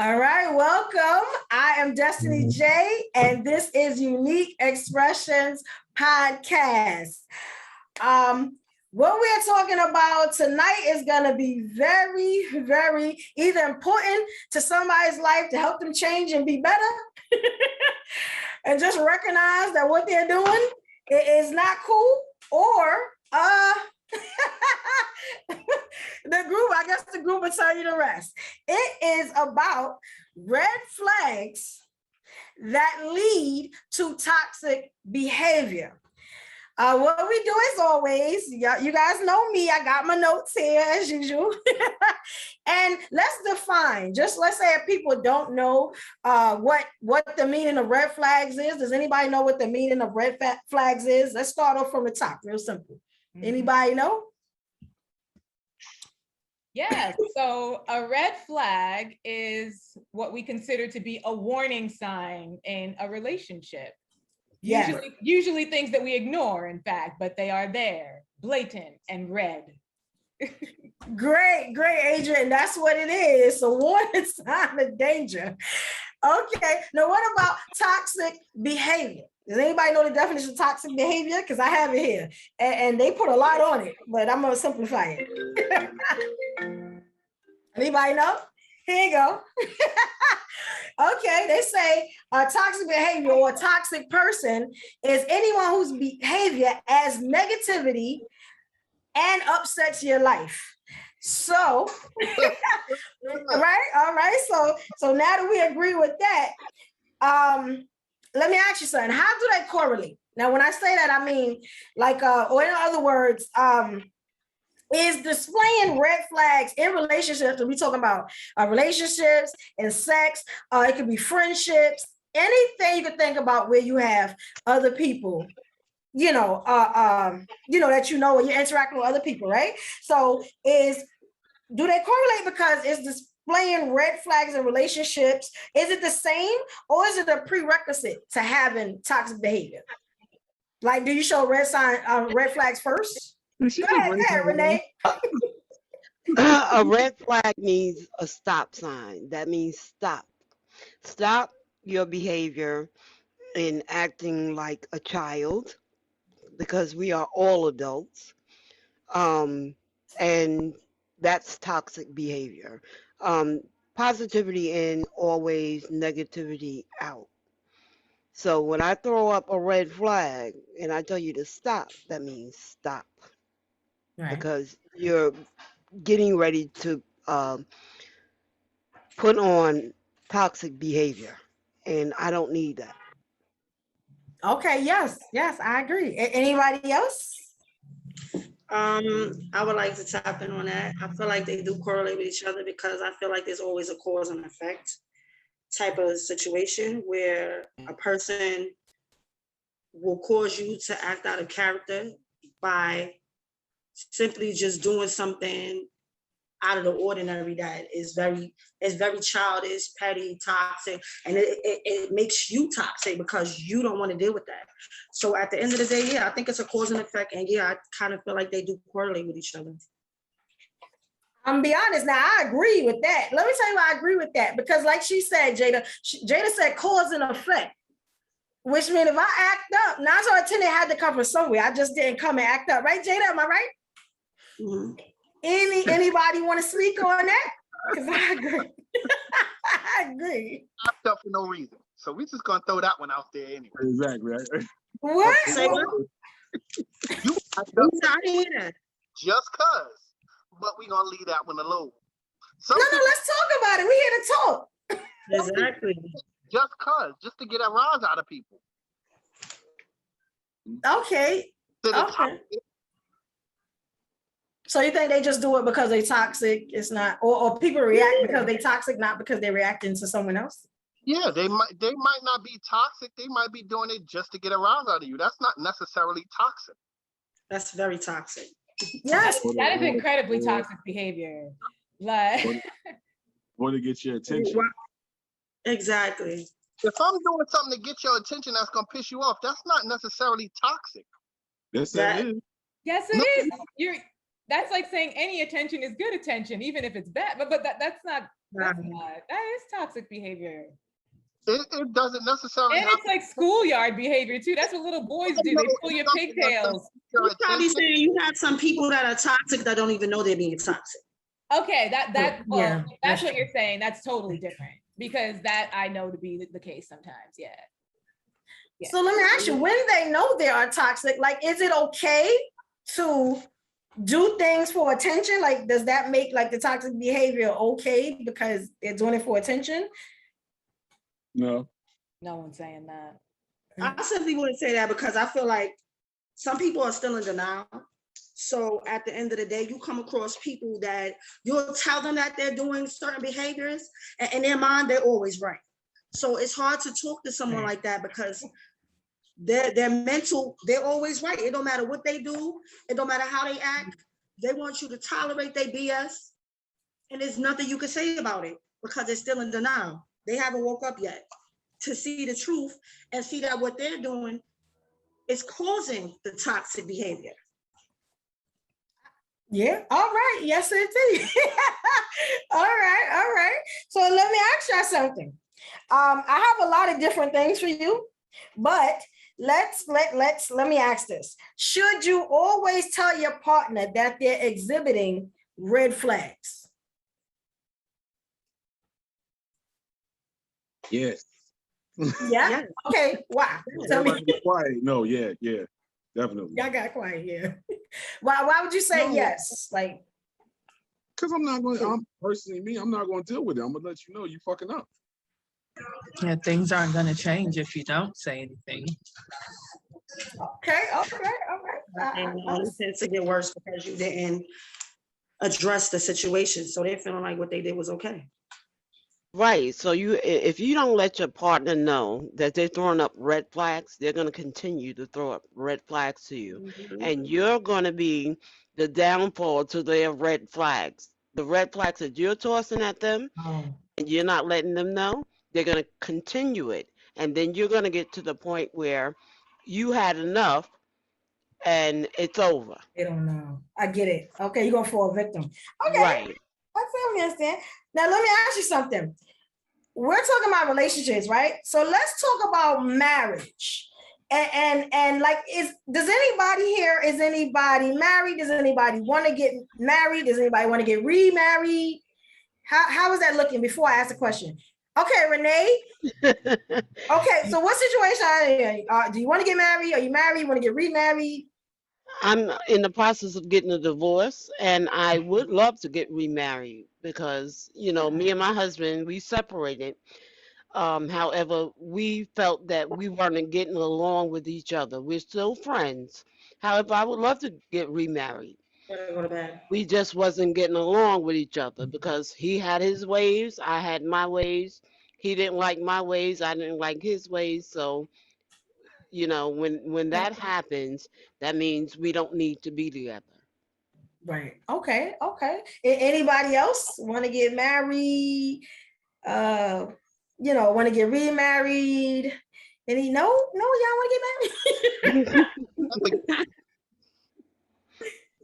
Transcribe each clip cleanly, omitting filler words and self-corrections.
All right, welcome. I am Destinee Jae, and this is Uniq Xpressions podcast. What we're talking about tonight is going to be very, very either important to somebody's life to help them change and be better, and just recognize that what they're doing is not cool, or the group will tell you the rest. It is about red flags that lead to toxic behavior. What we do as always, you guys know me, I got my notes here as usual. And let's define, let's say if people don't know what the meaning of red flags is. Does anybody know what the meaning of red flags is? Let's start off from the top, real simple. Anybody know? Yeah, so a red flag is what we consider to be a warning sign in a relationship. Yes. Usually things that we ignore, in fact, but they are there, blatant and red. Great, Adrian. That's what it is. So warning sign of danger. Okay, now what about toxic behavior? Does anybody know the definition of toxic behavior? Because I have it here, and they put a lot on it, but I'm gonna simplify it. Anybody know? Here you go. Okay, they say a toxic behavior or a toxic person is anyone whose behavior adds negativity and upsets your life. So, right? All right. So now that we agree with that, let me ask you something. How do they correlate? Now, when I say that, I mean, like, or in other words, is displaying red flags in relationships, and we talking about relationships and sex, it could be friendships, anything you could think about where you have other people, that when you're interacting with other people, right? So do they correlate because it's displaying red flags in relationships? Is it the same, or is it a prerequisite to having toxic behavior? Like, do you show red flags first? Go ahead, Renee. A red flag means a stop sign. That means stop. Stop your behavior in acting like a child, because we are all adults. And that's toxic behavior. Positivity in, always negativity out. So when I throw up a red flag and I tell you to stop, that means stop. Right. Because you're getting ready to put on toxic behavior, and I don't need that. Okay, yes, I agree. Anybody else? I would like to tap in on that. I feel like they do correlate with each other, because I feel like there's always a cause and effect type of situation where a person will cause you to act out of character by simply just doing something out of the ordinary that is very childish, petty, toxic, and it makes you toxic because you don't want to deal with that. So at the end of the day, yeah, I think it's a cause and effect, and yeah, I kind of feel like they do correlate with each other. I'm be honest now, I agree with that. Let me tell you why I agree with that, because like she said, Jada said cause and effect, which means if I act up, 9 times out of 10 it had to come from somewhere. I just didn't come and act up, right, Jada? Am I right? Mm-hmm. Anybody want to speak on that? Because I agree. I agree. Act up for no reason, so we're just gonna throw that one out there anyway. Exactly. Right? What? You act up just cause, but we gonna leave that one alone. No, let's talk about it. We here to talk. Exactly. Just to get a rise out of people. Okay. So you think they just do it because they toxic? It's not, or people react because they toxic, not because they're reacting to someone else? Yeah, they might not be toxic. They might be doing it just to get a rise out of you. That's not necessarily toxic. That's very toxic. Yes, that is incredibly toxic behavior. Like, want to get your attention. Exactly. If I'm doing something to get your attention that's gonna piss you off, that's not necessarily toxic. Yes, it is. Yes, it is. That's like saying any attention is good attention, even if it's bad. But that's not That is toxic behavior. It doesn't necessarily. And it's like schoolyard behavior too. That's what little boys do. They pull your pigtails. You're probably saying you have some people that are toxic that don't even know they're being toxic. Okay, that's what you're saying. That's totally different because that I know to be the case sometimes. Yeah. So let me ask you, when they know they are toxic, like, is it okay to do things for attention? Like, does that make like the toxic behavior okay because they're doing it for attention? No. No one's saying that. I simply wouldn't say that because I feel like some people are still in denial. So at the end of the day, you come across people that you'll tell them that they're doing certain behaviors, and in their mind, they're always right. So it's hard to talk to someone like that because they're mental, they're always right. It don't matter what they do, it don't matter how they act. They want you to tolerate their BS, and there's nothing you can say about it because they're still in denial. They haven't woke up yet to see the truth and see that what they're doing is causing the toxic behavior. Yeah. All right. Yes, indeed. All right. So let me ask you something. I have a lot of different things for you, but let me ask this. Should you always tell your partner that they're exhibiting red flags? Yes. Yeah. Okay. Why? Tell me. Quiet. No. Yeah. Definitely. Y'all got quiet. Yeah. Why would you say yes? Like, because I'm not going. I'm personally me. I'm not going to deal with it. I'm gonna let you know you fucking up. Yeah, things aren't going to change if you don't say anything. Okay. And it tends to get worse because you didn't address the situation. So they're feeling like what they did was okay. Right. So if you don't let your partner know that they're throwing up red flags, they're going to continue to throw up red flags to you. Mm-hmm. And you're going to be the downfall to their red flags. The red flags that you're tossing at them and you're not letting them know, they're going to continue it. And then you're going to get to the point where you had enough and it's over. They don't know. I get it. Okay, you're going to fall victim. Okay. Right. I totally understand. Now, let me ask you something. We're talking about relationships, right? So let's talk about marriage. And like, does anybody married? Does anybody want to get married? Does anybody want to get remarried? How is that looking before I ask the question? Okay, Renee. Okay, so what situation are you in? Do you want to get married? Are you married? You want to get remarried? I'm in the process of getting a divorce, and I would love to get remarried because, me and my husband, we separated. However, we felt that we weren't getting along with each other. We're still friends. However, I would love to get remarried. We just wasn't getting along with each other because he had his ways, I had my ways. He didn't like my ways, I didn't like his ways. So, when that happens, that means we don't need to be together. Right. Okay. Anybody else want to get married? Want to get remarried? Any? No, y'all want to get married?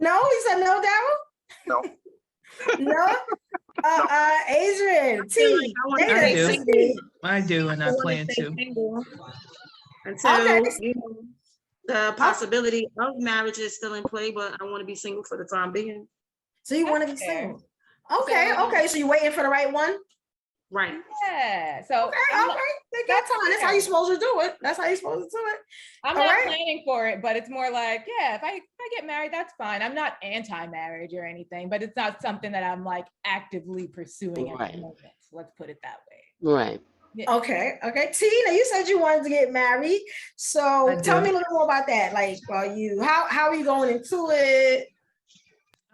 No, he said no, Daryl? No. No? Adrian, T. I do, and I plan to. Until the possibility of marriage is still in play, but I want to be single for the time being. So you want to be single? Okay. So you're waiting for the right one? Right. Yeah. So okay. Take your time. That's how you're supposed to do it. I'm not planning for it, but it's more like, yeah, if I get married, that's fine. I'm not anti-marriage or anything, but it's not something that I'm like actively pursuing at the moment. So let's put it that way. Right. Yeah. Okay. Tina, you said you wanted to get married. So tell me a little more about that. Like, how are you going into it?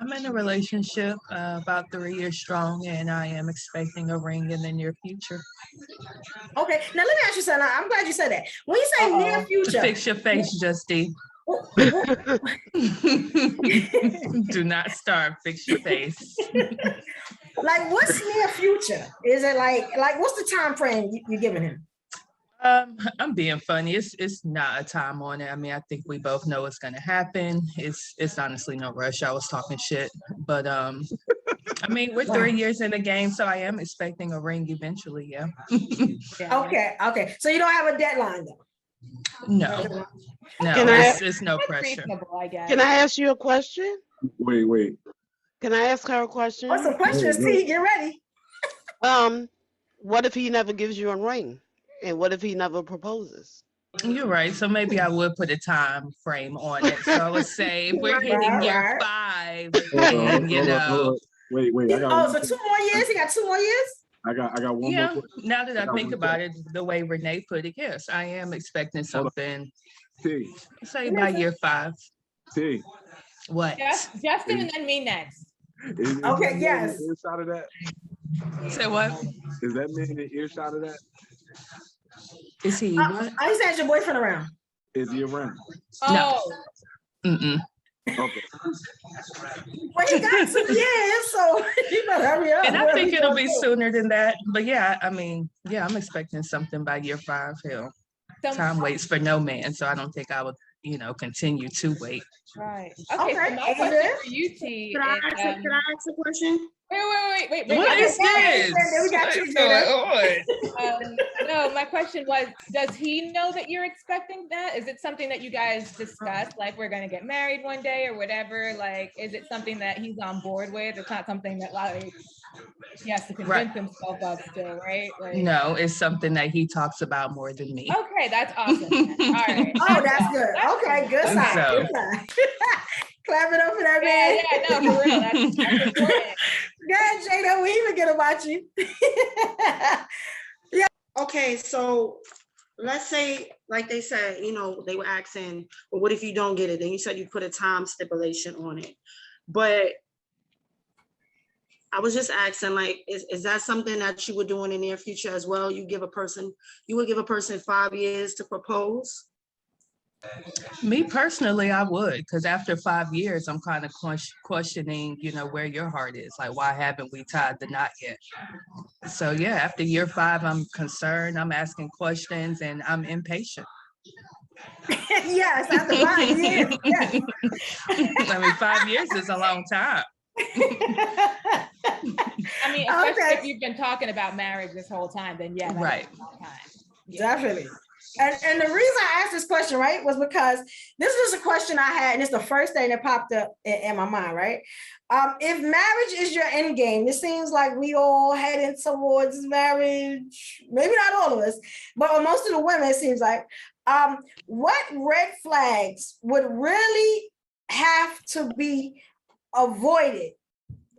I'm in a relationship about 3 years strong, and I am expecting a ring in the near future. Okay. Now, let me ask you something. I'm glad you said that. When you say near future. Fix your face, Justine. Do not start. Fix your face. Like, what's near future? Is it like what's the time frame you're giving him? I'm being funny. It's not a time on it. I mean, I think we both know it's gonna happen. It's honestly no rush. I was talking shit, but I mean, we're 3 years in the game, so I am expecting a ring eventually. Yeah. Okay. So you don't have a deadline though. No, Can I- it's no That's pressure. reasonable, I guess. Can I ask you a question? Wait. Can I ask her a question? What's the questions, T? Get ready. What if he never gives you a ring? And what if he never proposes? You're right. So maybe I would put a time frame on it. So I would say if we're hitting year 5, and Hold on. Wait. I got So 2 more years? He got 2 more years? I got one yeah, more. now that I got think one about it, the way Renee put it, yes, I am expecting something. T. Say by year 5. T. What? Justin and then me next. Okay, yes. Earshot of that? Say what? Is that man in earshot of that? Is he what? I used to have your boyfriend around. Is he around? Oh, Mm-mm. Okay. Well, he got 2 years, so you better hurry up. And I think it'll be sooner than that. But yeah, I mean, yeah, I'm expecting something by year 5. Hell, time waits for no man, so I don't think I would, continue to wait. right. Okay, so my Okay, question for you, T, Could I is, ask a question? wait. What is this? Then we got you, What's going Jada. on? No, my question was, does he know that you're expecting that? Is it something that you guys discussed, like we're gonna get married one day or whatever? Like, is it something that he's on board with? It's not something that like he has to convince himself of still, right? Like, No, it's something that he talks about more than me. okay, that's awesome. All right. Oh, that's good. Okay, good sign. So- Good sign. Clap it up for that man. Yeah, no, for real. That's important. Good, Jada. We even get about you. Okay, so let's say, like they said, they were asking, well, what if you don't get it? Then you said you put a time stipulation on it. But I was just asking, like, is that something that you would do in the near future as well? You would give a person 5 years to propose? Me personally, I would, because after 5 years, I'm kind of questioning, where your heart is. Like, why haven't we tied the knot yet? So yeah, after year 5, I'm concerned. I'm asking questions, and I'm impatient. Yes, after 5 years. Yes. I mean, 5 years is a long time. I mean, especially if you've been talking about marriage this whole time, then yeah, that's Right. a long time. Yeah. Definitely. And the reason I asked this question, right, was because this was a question I had, and it's the first thing that popped up in my mind, right? If marriage is your end game, it seems like we all heading towards marriage. Maybe not all of us, but most of the women, it seems like. What red flags would really have to be avoided,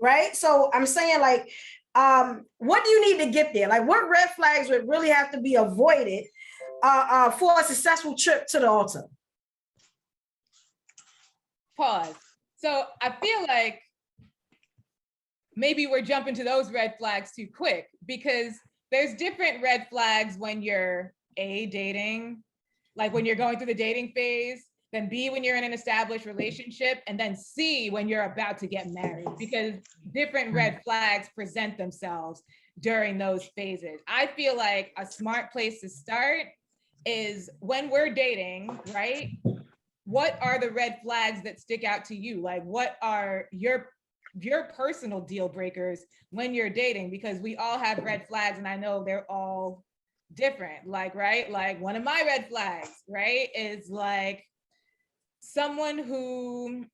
right? So I'm saying, like, what do you need to get there? Like, what red flags would really have to be avoided for a successful trip to the altar? Pause. So I feel like maybe we're jumping to those red flags too quick, because there's different red flags when you're dating, like when you're going through the dating phase, then B, when you're in an established relationship, and then C, when you're about to get married, because different red flags present themselves during those phases. I feel like a smart place to start is when we're dating, right? What are the red flags that stick out to you? Like, what are your personal deal breakers when you're dating? Because we all have red flags, and I know they're all different. Like, right? Like, one of my red flags, right, is like someone who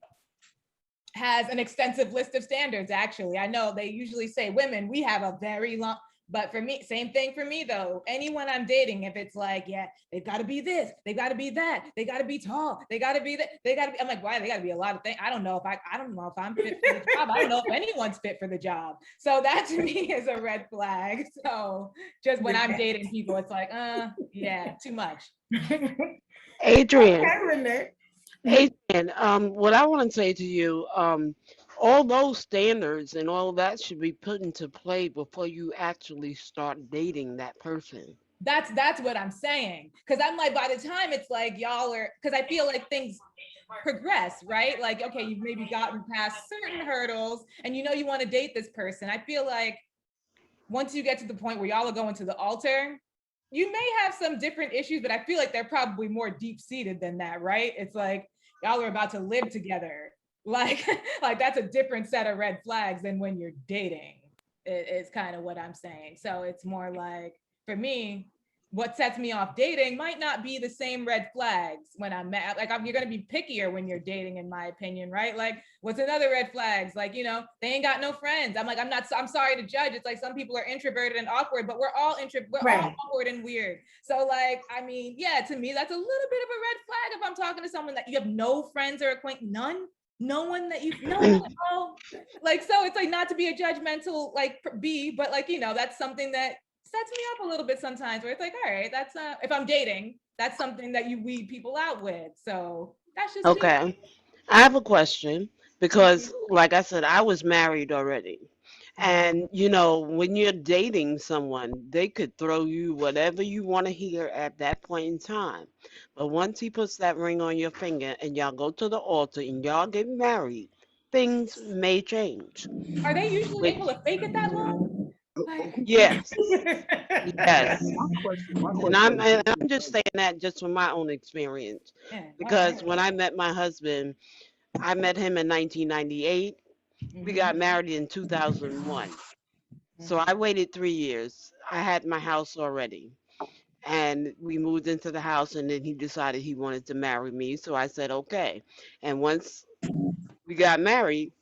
has an extensive list of standards. Actually, I know they usually say women, we have a very long, but for me, same thing for me though. Anyone I'm dating, if it's like, yeah, they've got to be this, they got to be that, they got to be tall, they got to be that, they got to be, I'm like, why? They got to be a lot of things. I don't know if I'm fit for the job. I don't know if anyone's fit for the job. So that to me is a red flag. So just when I'm dating people, it's like, yeah, too much. Adrian. Okay, Renee. Adrian, what I want to say to you, all those standards and all that should be put into play before you actually start dating that person. That's what I'm saying. Because I'm like, by the time it's like y'all are, because I feel like things progress, right? Like, okay, you've maybe gotten past certain hurdles and you want to date this person. I feel like once you get to the point where y'all are going to the altar, you may have some different issues, but I feel like they're probably more deep-seated than that, right? It's like y'all are about to live together. Like, like that's a different set of red flags than when you're dating. Is kind of what I'm saying. So it's more like, for me, what sets me off dating might not be the same red flags when I'm mad. Like, you're going to be pickier when you're dating, in my opinion, right? Like, what's another red flags? Like, you know, they ain't got no friends. I'm like, I'm sorry to judge. It's like some people are introverted and awkward, but we're all awkward and weird. So like, I mean, yeah, to me, that's a little bit of a red flag if I'm talking to someone that you have no friends or acquaintance, no one that you know. Like, so it's like, not to be a judgmental like B, but like, you know, that's something that sets me up a little bit sometimes, where it's like, all right, that's if I'm dating, that's something that you weed people out with. So that's just Okay. me. I have a question because, like I said, I was married already. And, you know, when you're dating someone, they could throw you whatever you want to hear at that point in time. But once he puts that ring on your finger and y'all go to the altar and y'all get married, things may change. Are they usually Which, able to fake it that long? yes, yes. My And question I'm, is, and I'm just saying that just from my own experience. Yeah, Because when I met my husband, I met him in 1998. We got married in 2001. So I waited 3 years. I had my house already. And we moved into the house, and then he decided he wanted to marry me. So I said, okay. And once we got married,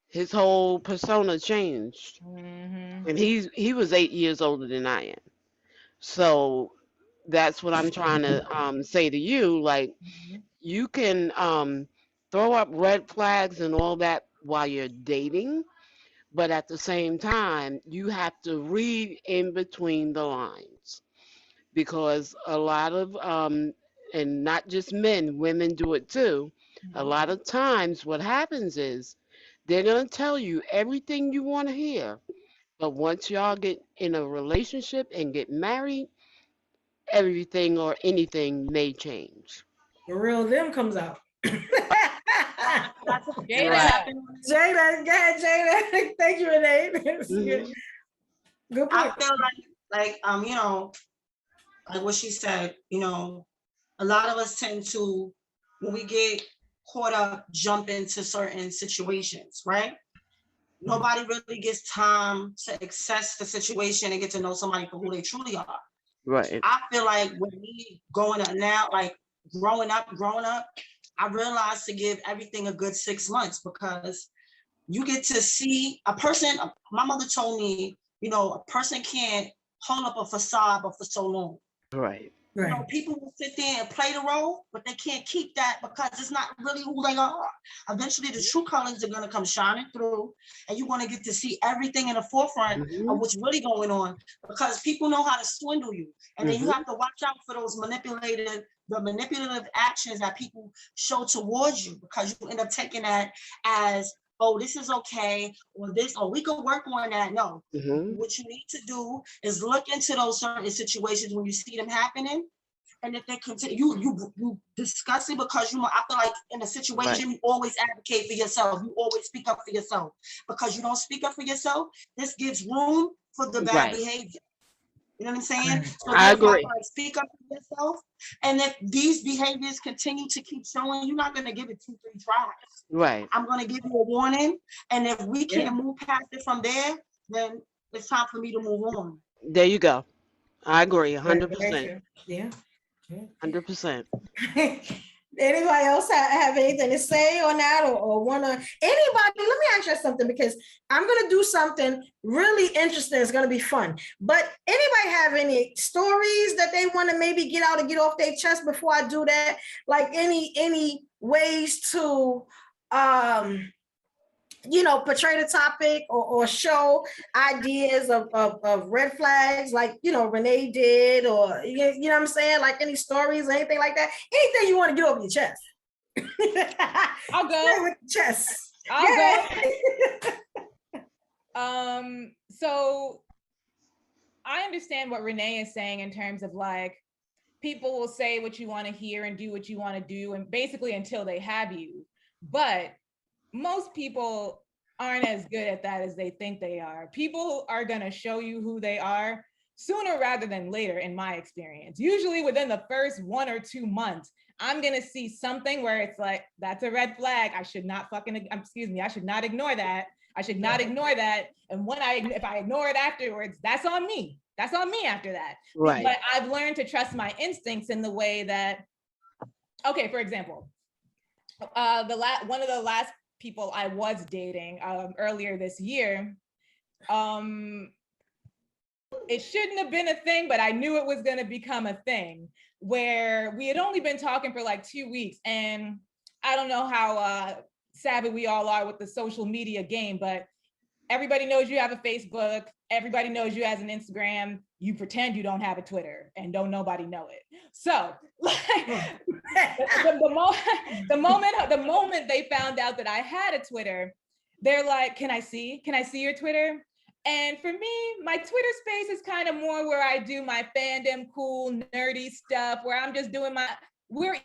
his whole persona changed. And he was 8 years older than I am. So that's what I'm trying to say to you. Like, you can throw up red flags and all that while you're dating, but at the same time, you have to read in between the lines, because a lot of and not just men, women do it too. A lot of times what happens is they're going to tell you everything you want to hear, but once y'all get in a relationship and get married, everything or anything may change. The real them comes out. Jada. Jada, go ahead, Jada. Thank you, Renee. Good I point. feel like you know, like what she said, you know, a lot of us tend to, when we get caught up, jump into certain situations, right? Nobody really gets time to assess the situation and get to know somebody for who they truly are. Right. I feel like with me going up now, like growing up, I realized to give everything a good 6 months, because you get to see a person. My mother told me, you know, a person can't hold up a facade for so long. Right. You know, people will sit there and play the role, but they can't keep that because it's not really who they are. Eventually, the true colors are going to come shining through, and you're going to get to see everything in the forefront of what's really going on, because people know how to swindle you. And then you have to watch out for those manipulative actions that people show towards you, because you end up taking that as, oh, this is okay, or this, or we could work on that. No, what you need to do is look into those certain situations when you see them happening. And if they continue, you discuss it, because I feel like in a situation, you always advocate for yourself. You always speak up for yourself, because you don't speak up for yourself. This gives room for the bad behavior. You know what I'm saying? So I agree. like, speak up for yourself. And if these behaviors continue to keep showing, you're not going to give it 2-3 tries. Right. I'm going to give you a warning. And if we can't move past it from there, then it's time for me to move on. There you go. I agree 100%. Yeah. 100%. Anybody else have anything to say on that, or wanna, anybody? Let me ask you something, because I'm gonna do something really interesting. It's gonna be fun. But anybody have any stories that they want to maybe get out and get off their chest before I do that? Like any ways to portray the topic, or show ideas of red flags, like, Renee did, or, you know what I'm saying? Like any stories or anything like that, anything you want to get over your chest. I'll go. With the chest. I'll go. So I understand what Renee is saying in terms of like, people will say what you want to hear and do what you want to do, and basically until they have you. But most people aren't as good at that as they think they are. People are going to show you who they are sooner rather than later, in my experience. Usually within the first 1 or 2 months, I'm gonna see something where it's like, that's a red flag. I should not I should not ignore that. I should not ignore that. And if I ignore it afterwards, that's on me. That's on me after that. Right. But I've learned to trust my instincts in the way that, okay, for example, one of the last people I was dating earlier this year, it shouldn't have been a thing, but I knew it was going to become a thing, where we had only been talking for like 2 weeks. And I don't know how savvy we all are with the social media game, but everybody knows you have a Facebook. Everybody knows you has an Instagram. You pretend you don't have a Twitter and don't nobody know it. So like, the moment they found out that I had a Twitter, they're like, can I see your Twitter? And for me, my Twitter space is kind of more where I do my fandom, cool, nerdy stuff, where I'm just doing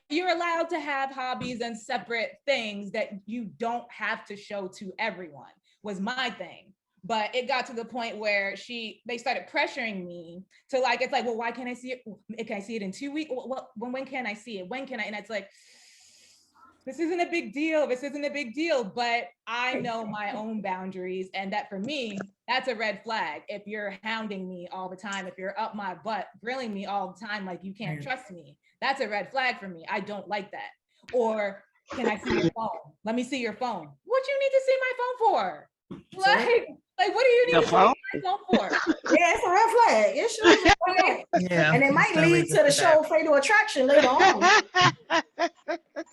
you're allowed to have hobbies and separate things that you don't have to show to everyone, was my thing. But it got to the point where they started pressuring me to like, it's like, well, why can't I see it? Can I see it in 2 weeks? Well, when can I see it? When can I? And it's like, this isn't a big deal. This isn't a big deal, but I know my own boundaries. And that for me, that's a red flag. If you're hounding me all the time, if you're up my butt, grilling me all the time, like you can't trust me, that's a red flag for me. I don't like that. Or can I see your phone? Let me see your phone. What do you need to see my phone for? Like, what do you need to see my phone for? Yeah, it's a red flag. It sure is a red flag. Yeah, And it might no lead reason to the for show Fatal Attraction later on.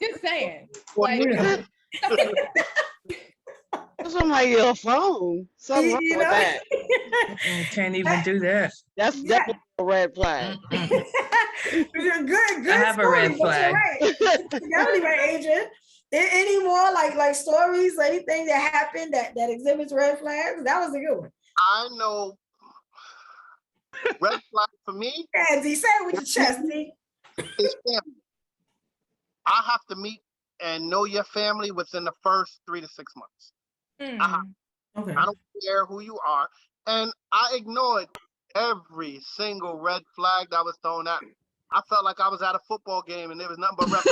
Just saying. Well, Like, That's on my your phone. Something wrong You with know? that. Can't even do that. That's definitely a red flag. Good I have a story, red but flag. you're right. Definitely right, Adrian. Any more like stories, anything that happened that exhibits red flags? That was a good one. I know red flag for me Yeah, D, say it with your chest, D. is family. I have to meet and know your family within the first 3 to 6 months. Okay. I don't care who you are. And I ignored every single red flag that was thrown at me. I felt like I was at a football game and there was nothing but red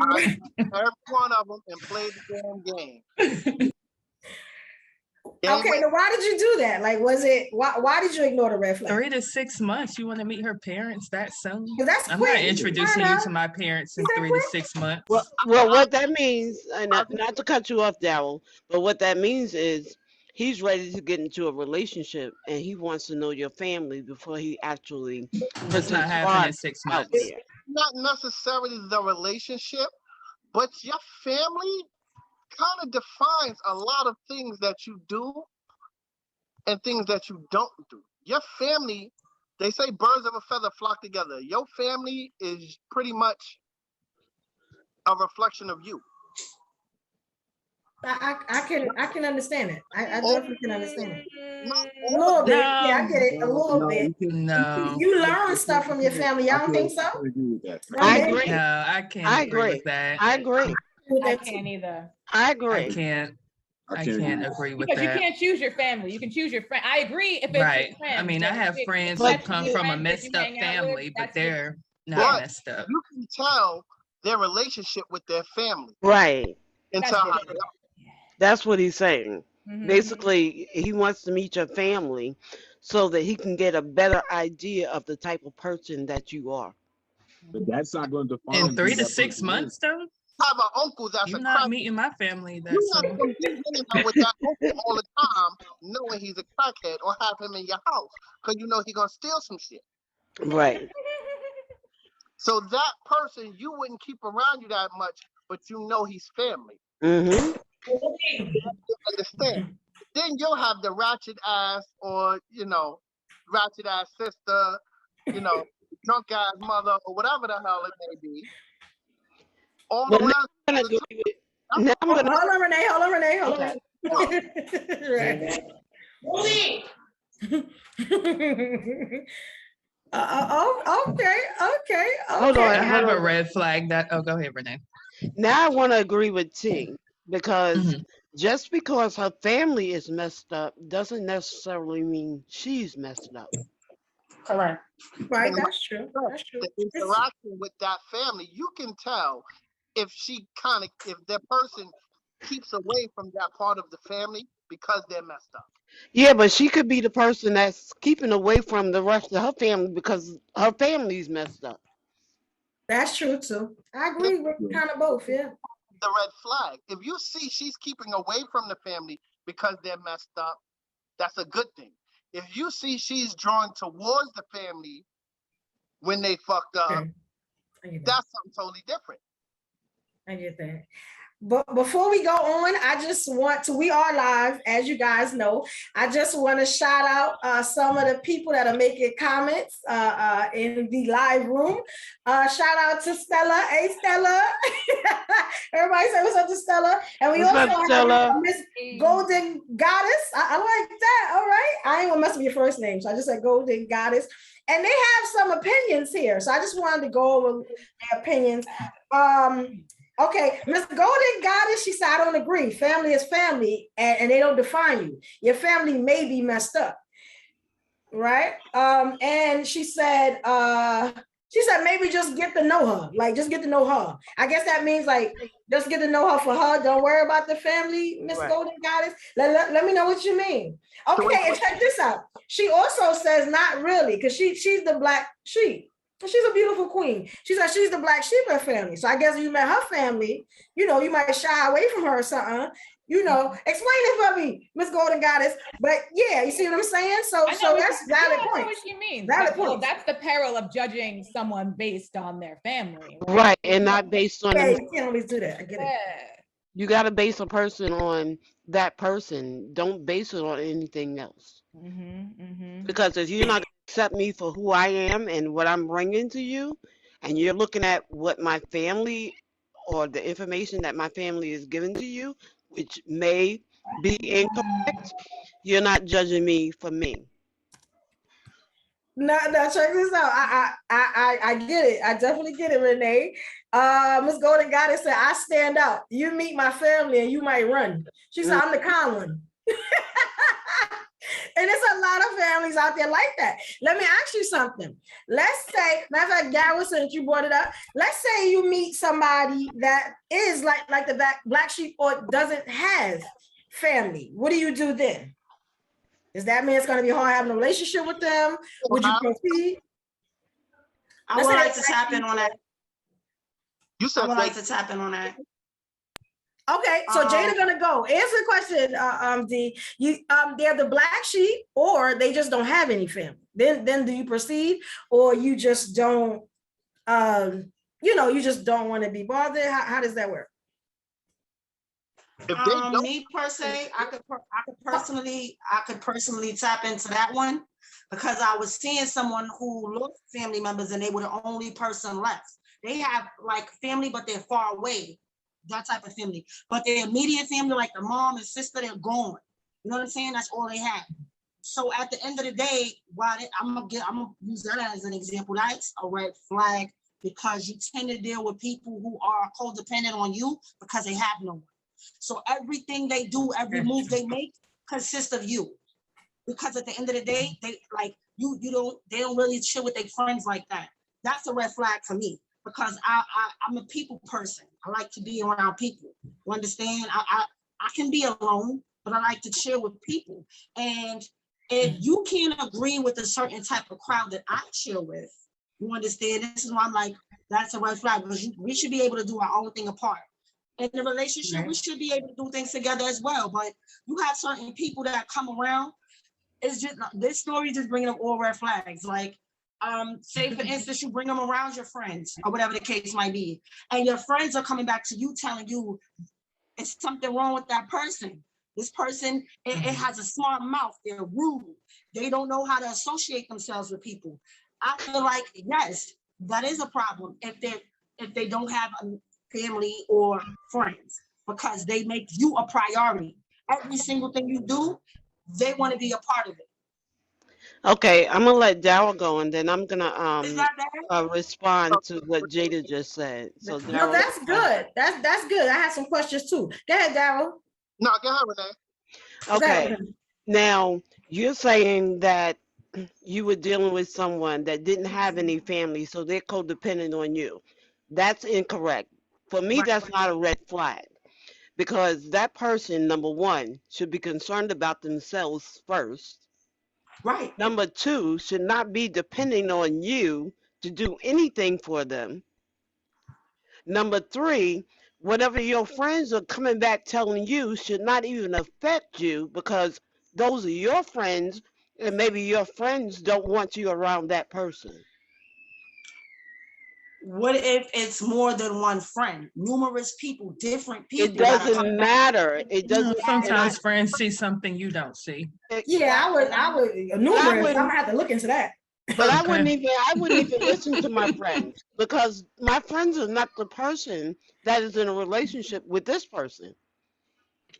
I every one of them and played the damn game. Okay, now why did you do that? Like, was it why did you ignore the red flag? 3 to 6 months. You want to meet her parents that soon? 'Cause that's I'm quick. not introducing you to my parents in Is that 3 quick? to 6 months. Well, what that means, and not to cut you off, Daryl, but what that means is he's ready to get into a relationship and he wants to know your family before he actually It's not happening in 6 out months. there. Not necessarily the relationship, but your family kind of defines a lot of things that you do and things that you don't do. Your family, they say birds of a feather flock together. Your family is pretty much a reflection of you. I can understand it. I definitely can understand it. Not A little bit. No. Yeah, I get it. A little bit. No. You learn stuff from your family. Y'all don't think so? I agree. No, I can't I agree agree. with that. I agree. I can't either. I I agree. can't agree with Because you that. can't choose your family. You can choose your friend. I agree if it's Right. your friends, I mean, I but have if friends But who come you- from a friends that messed you up hang out with, family, but that's they're not But messed up. you can tell their relationship with their family Right. and That's tell how different. That's what he's saying. Mhm. Basically, he wants to meet your family so that he can get a better idea of the type of person that you are. But that's not going to define In 3 who to that 6 person months, is. though, I have an uncle that's you're a not crack. meeting my family that You're not soon. going to be hanging out with that uncle all the time, knowing he's a crackhead, or have him in your house because you know he's gonna steal some shit. Right. So that person you wouldn't keep around you that much, but you know he's family. Mm-hmm. You understand? Then you'll have the ratchet ass, or ratchet ass sister, drunk ass mother, or whatever the hell it may be. All But now around. I'm gonna agree with. Now I'm Hold gonna. on, Renee. Hold on, Renee. Hold Okay. on. Okay. Hold on. I have a red flag that. Oh, go ahead, Renee. Now I want to agree with T because Mhm. Just because her family is messed up doesn't necessarily mean she's messed up. Correct. Right, And like that's true. I said, That's true. the It's, interaction with that family, you can tell if if that person keeps away from that part of the family because they're messed up. Yeah, but she could be the person that's keeping away from the rest of her family because her family's messed up. that's true too. I That's agree with kind of both. Yeah. the red flag. If you see she's keeping away from the family because they're messed up, that's a good thing. If you see she's drawn towards the family when they fucked up, Okay. I get that. that's something totally different. I get that. But before we go on, I just want to, we are live, as you guys know. I just want to shout out some of the people that are making comments in the live room. Shout out to Stella. Hey, Stella. Everybody say what's up to Stella. And we What's also up, have Stella? Miss Golden Goddess. I like that. All right. I ain't gonna mess up your first name, so I just said Golden Goddess. And they have some opinions here. So I just wanted to go over their opinions. Okay, Miss Golden Goddess, she said, I don't agree. Family is family, and they don't define you. Your family may be messed up, right? And she said maybe just get to know her, like just get to know her. I guess that means like just get to know her for her. Don't worry about the family, Miss Right. Golden Goddess. Let me know what you mean. Okay, and check this out. She also says not really, because she's the black sheep. She's a beautiful queen. She said she's the black sheep of her family. So I guess if you met her family, you know, you might shy away from her or something. You know, explain it for me, Miss Golden Goddess. But yeah, you see what I'm saying? So that's valid I know point. what she means. Valid Well, point. that's the peril of judging someone based on their family. Right, and not based on Yeah, them. you can't always do that. I get it. Yeah. You got to base a person on that person. Don't base it on anything else. Because if you're not going to accept me for who I am and what I'm bringing to you, and you're looking at what my family or the information that my family is giving to you, which may be incorrect, you're not judging me for me. No, check this out. I get it. I definitely get it, Renee. Miss Golden Goddess said, I stand out. You meet my family and you might run. She said, I'm the con one. And there's a lot of families out there like that. Let me ask you something. Let's say, matter of fact, Garrett, since you brought it up, let's say you meet somebody that is like the black sheep or doesn't have family. What do you do then? Does that mean it's going to be hard having a relationship with them? Would you proceed? I would like to tap in on that. You said I would like to tap in on that. Okay, so Jada gonna go. Answer the question, D. They're the black sheep, or they just don't have any family. Then do you proceed, or you just don't, you just don't want to be bothered? How does that work? Me per se, I could personally tap into that one because I was seeing someone who lost family members and they were the only person left. They have like family, but they're far away. That type of family, but their immediate family, like the mom and sister, they're gone. You know what I'm saying? That's all they have. So at the end of the day, I'm gonna use that as an example. That's a red flag because you tend to deal with people who are codependent on you because they have no one. So everything they do, every move they make consists of you. Because at the end of the day, they they don't really chill with their friends like that. That's a red flag for me. Because I'm a people person. I like to be around people. You understand? I can be alone, but I like to chill with people. And if you can't agree with a certain type of crowd that I chill with, you understand? This is why I'm like, that's a red flag because we should be able to do our own thing apart. In the relationship, we should be able to do things together as well. But you have certain people that come around. It's just this story just bringing up all red flags. Like, say for instance, you bring them around your friends or whatever the case might be, and your friends are coming back to you telling you it's something wrong with that person. This person, it has a smart mouth. They're rude. They don't know how to associate themselves with people. I feel like yes, that is a problem if they don't have a family or friends because they make you a priority. Every single thing you do, they want to be a part of it. Okay, I'm gonna let Daryl go, and then I'm gonna respond to what Jada just said. So No, Daryl, that's good. That's good. I have some questions too. Go ahead, Daryl. No, go ahead, Renee. Okay. Now, you're saying that you were dealing with someone that didn't have any family, so they're codependent on you. That's incorrect. For me, Right. that's not a red flag because that person, number one, should be concerned about themselves first. Right. Number two, should not be depending on you to do anything for them. Number three, whatever your friends are coming back telling you should not even affect you because those are your friends and maybe your friends don't want you around that person. What if it's more than one friend? Numerous people, different people. It doesn't matter. It doesn't. Sometimes friends see something you don't see. Yeah, I would numerous. I'm gonna have to look into that. But I wouldn't even listen to my friends because my friends are not the person that is in a relationship with this person.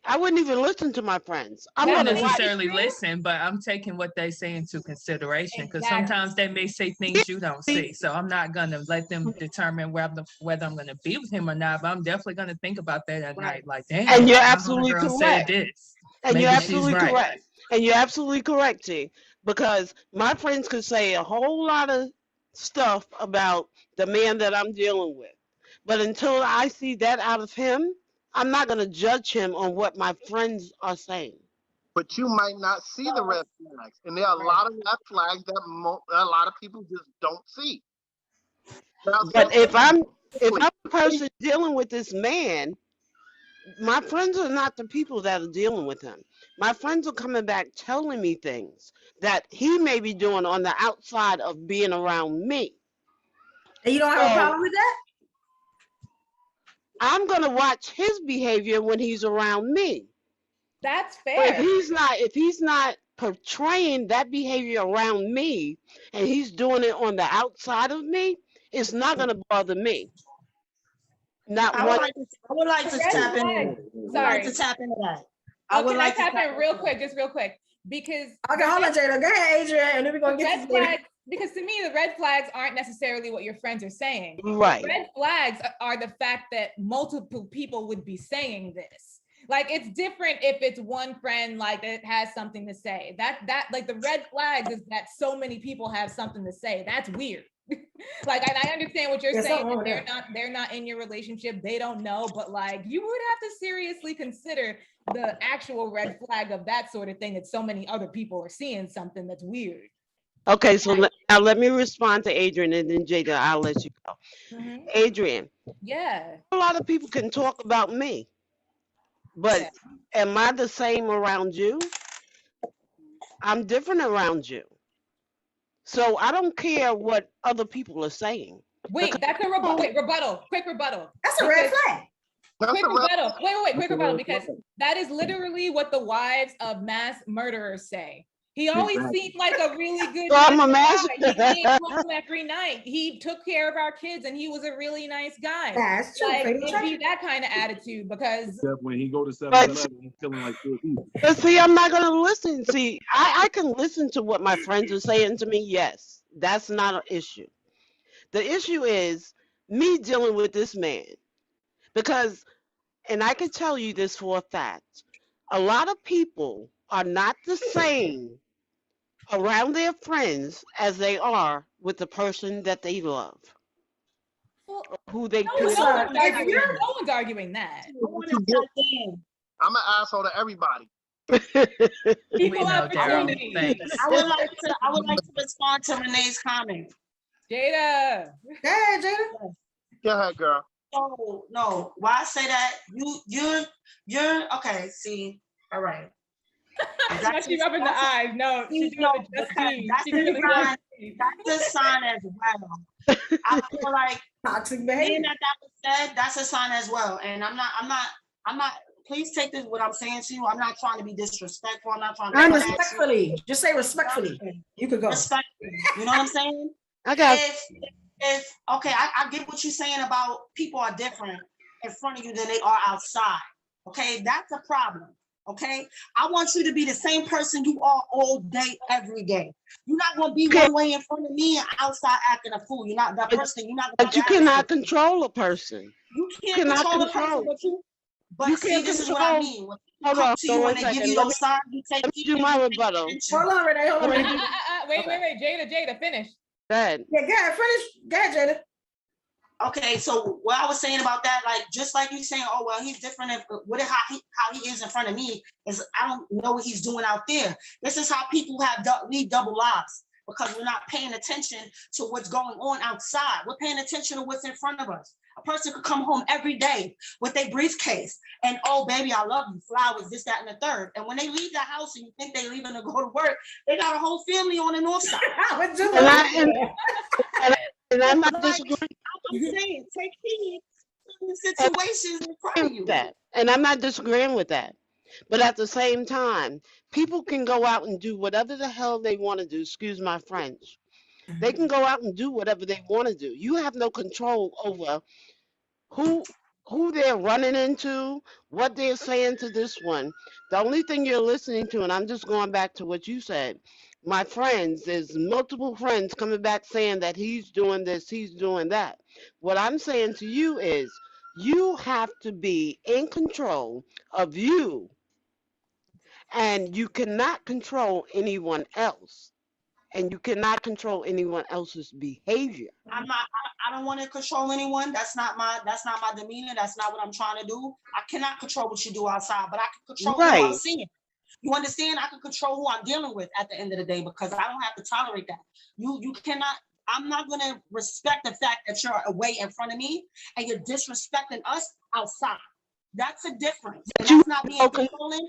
I wouldn't even listen to my friends. I'm Not gonna necessarily listen, but I'm taking what they say into consideration because sometimes they may say things you don't see. So I'm not gonna let them determine whether I'm gonna be with him or not. But I'm definitely gonna think about that at night. Like, damn, and you're my absolutely homegirl correct. said this. And Maybe you're she's absolutely right. correct. And you're absolutely correct, T. Because my friends could say a whole lot of stuff about the man that I'm dealing with. But until I see that out of him, I'm not going to judge him on what my friends are saying. But you might not see the red flags. And there are a lot of red flags that a lot of people just don't see. Now, But if I'm a person dealing with this man, my friends are not the people that are dealing with him. My friends are coming back telling me things that he may be doing on the outside of being around me. And you don't have a problem with that? I'm going to watch his behavior when he's around me. That's But fair. if he's not portraying that behavior around me and he's doing it on the outside of me, it's not going to bother me. I would like to tap into that. Can I tap in real quick, just real quick? Because okay, hold on, Jada. Go ahead, Adrian, and then we're gonna get to flags. Because to me, the red flags aren't necessarily what your friends are saying. Right. The red flags are the fact that multiple people would be saying this. Like, it's different if it's one friend like that has something to say. That like the red flags is that so many people have something to say. That's weird. Like, and I understand what you're saying. That they're not in your relationship. They don't know, but like, you would have to seriously consider the actual red flag of that sort of thing that so many other people are seeing something that's weird. Okay, so now let me respond to Adrian and then Jada, I'll let you go. Mm-hmm. Adrian. Yeah. A lot of people can talk about me, but am I the same around you? I'm different around you. So I don't care what other people are saying. Wait, that's a rebuttal. Quick rebuttal. That's a red flag. Quick rebuttal. Wait, quick rebuttal, because that is literally what the wives of mass murderers say. He always seemed like a really good guy. He came home every night. He took care of our kids and he was a really nice guy. That's true. Like, it'd be that kind of attitude because when he go to 7-Eleven, he's feeling like but see, I'm not gonna listen. See, I can listen to what my friends are saying to me. Yes, that's not an issue. The issue is me dealing with this man. Because, and I can tell you this for a fact, a lot of people are not the same around their friends as they are with the person that they love. Well, who they no one's arguing that. I'm an asshole to everybody. People are I would like to respond to Renee's comment. Jada. Hey, Jada. Go ahead, girl. No. Why I say that? You're okay. See, all right. That's she rubbing the eyes. No, she's doing that's a sign as well. I feel like toxic behavior. That was said, that's a sign as well. And I'm not. Please take this what I'm saying to you. I'm not trying to be disrespectful. I'm not trying to. Respectfully. Just say respectfully. You could go. Respectfully. You know what I'm saying? Okay, I get what you're saying about people are different in front of you than they are outside. Okay, that's a problem. Okay, I want you to be the same person you are all day, every day. You're not going to be one way in front of me and outside acting a fool. You're not that person. You're not. But you cannot control a person. You can't control a person, But You see, can't this is what I control. mean. When people Hold come on, to you one and they give second. you those signs, you take Let me do heed my and you pay rebuttal. attention. Hold on, Renee. Hold on. Let me Renee. do. Wait, Jada, finish. Go ahead. Yeah, go ahead. Finish. Go ahead, Jada. Okay, so what I was saying about that, like just like you saying, oh well, he's different. How he is in front of me is I don't know what he's doing out there. This is how people lead double lives because we're not paying attention to what's going on outside. We're paying attention to what's in front of us. A person could come home every day with a briefcase and oh baby, I love you, flowers, this, that, and the third. And when they leave the house and you think they're leaving to go to work, they got a whole family on the north side. And I'm not disagreeing. I'm saying, take heed to the situations in front of you. And I'm not disagreeing with that. But at the same time, people can go out and do whatever the hell they want to do. Excuse my French. They can go out and do whatever they want to do. You have no control over who they're running into, what they're saying to this one. The only thing you're listening to, and I'm just going back to what you said, my friends, there's multiple friends coming back saying that he's doing this, he's doing that. What I'm saying to you is you have to be in control of you, and you cannot control anyone else. And you cannot control anyone else's behavior. I don't want to control anyone. That's not my demeanor. That's not what I'm trying to do. I cannot control what you do outside, but I can control who I'm seeing. You understand? I can control who I'm dealing with at the end of the day because I don't have to tolerate that. You cannot. I'm not going to respect the fact that you're away in front of me and you're disrespecting us outside. That's a difference. And that's not being controlling.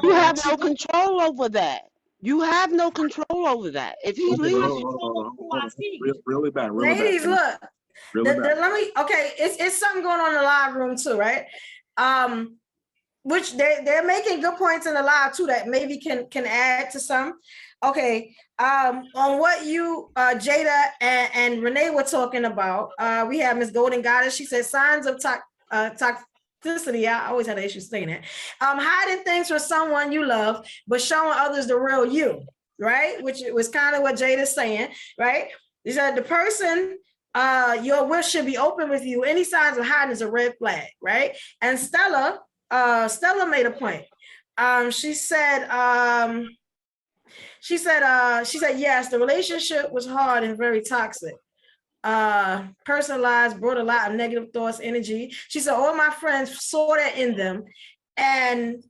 You have no control over that. You have no control over that. If he leaves, really bad. Ladies, look. Let me. Okay, it's something going on in the live room too, right? Which they're making good points in the live too that maybe can add to some. Okay, on what you Jada and Renee were talking about, we have Miss Golden Goddess. She said signs of toxicity. I always had an issue saying that. Hiding things from someone you love, but showing others the real you, right? Which was kind of what Jada's saying, right? He said the person you're with should be open with you. Any signs of hiding is a red flag, right? And Stella made a point. She said yes, the relationship was hard and very toxic. Personalized, brought a lot of negative thoughts, energy. She said all my friends saw that in them and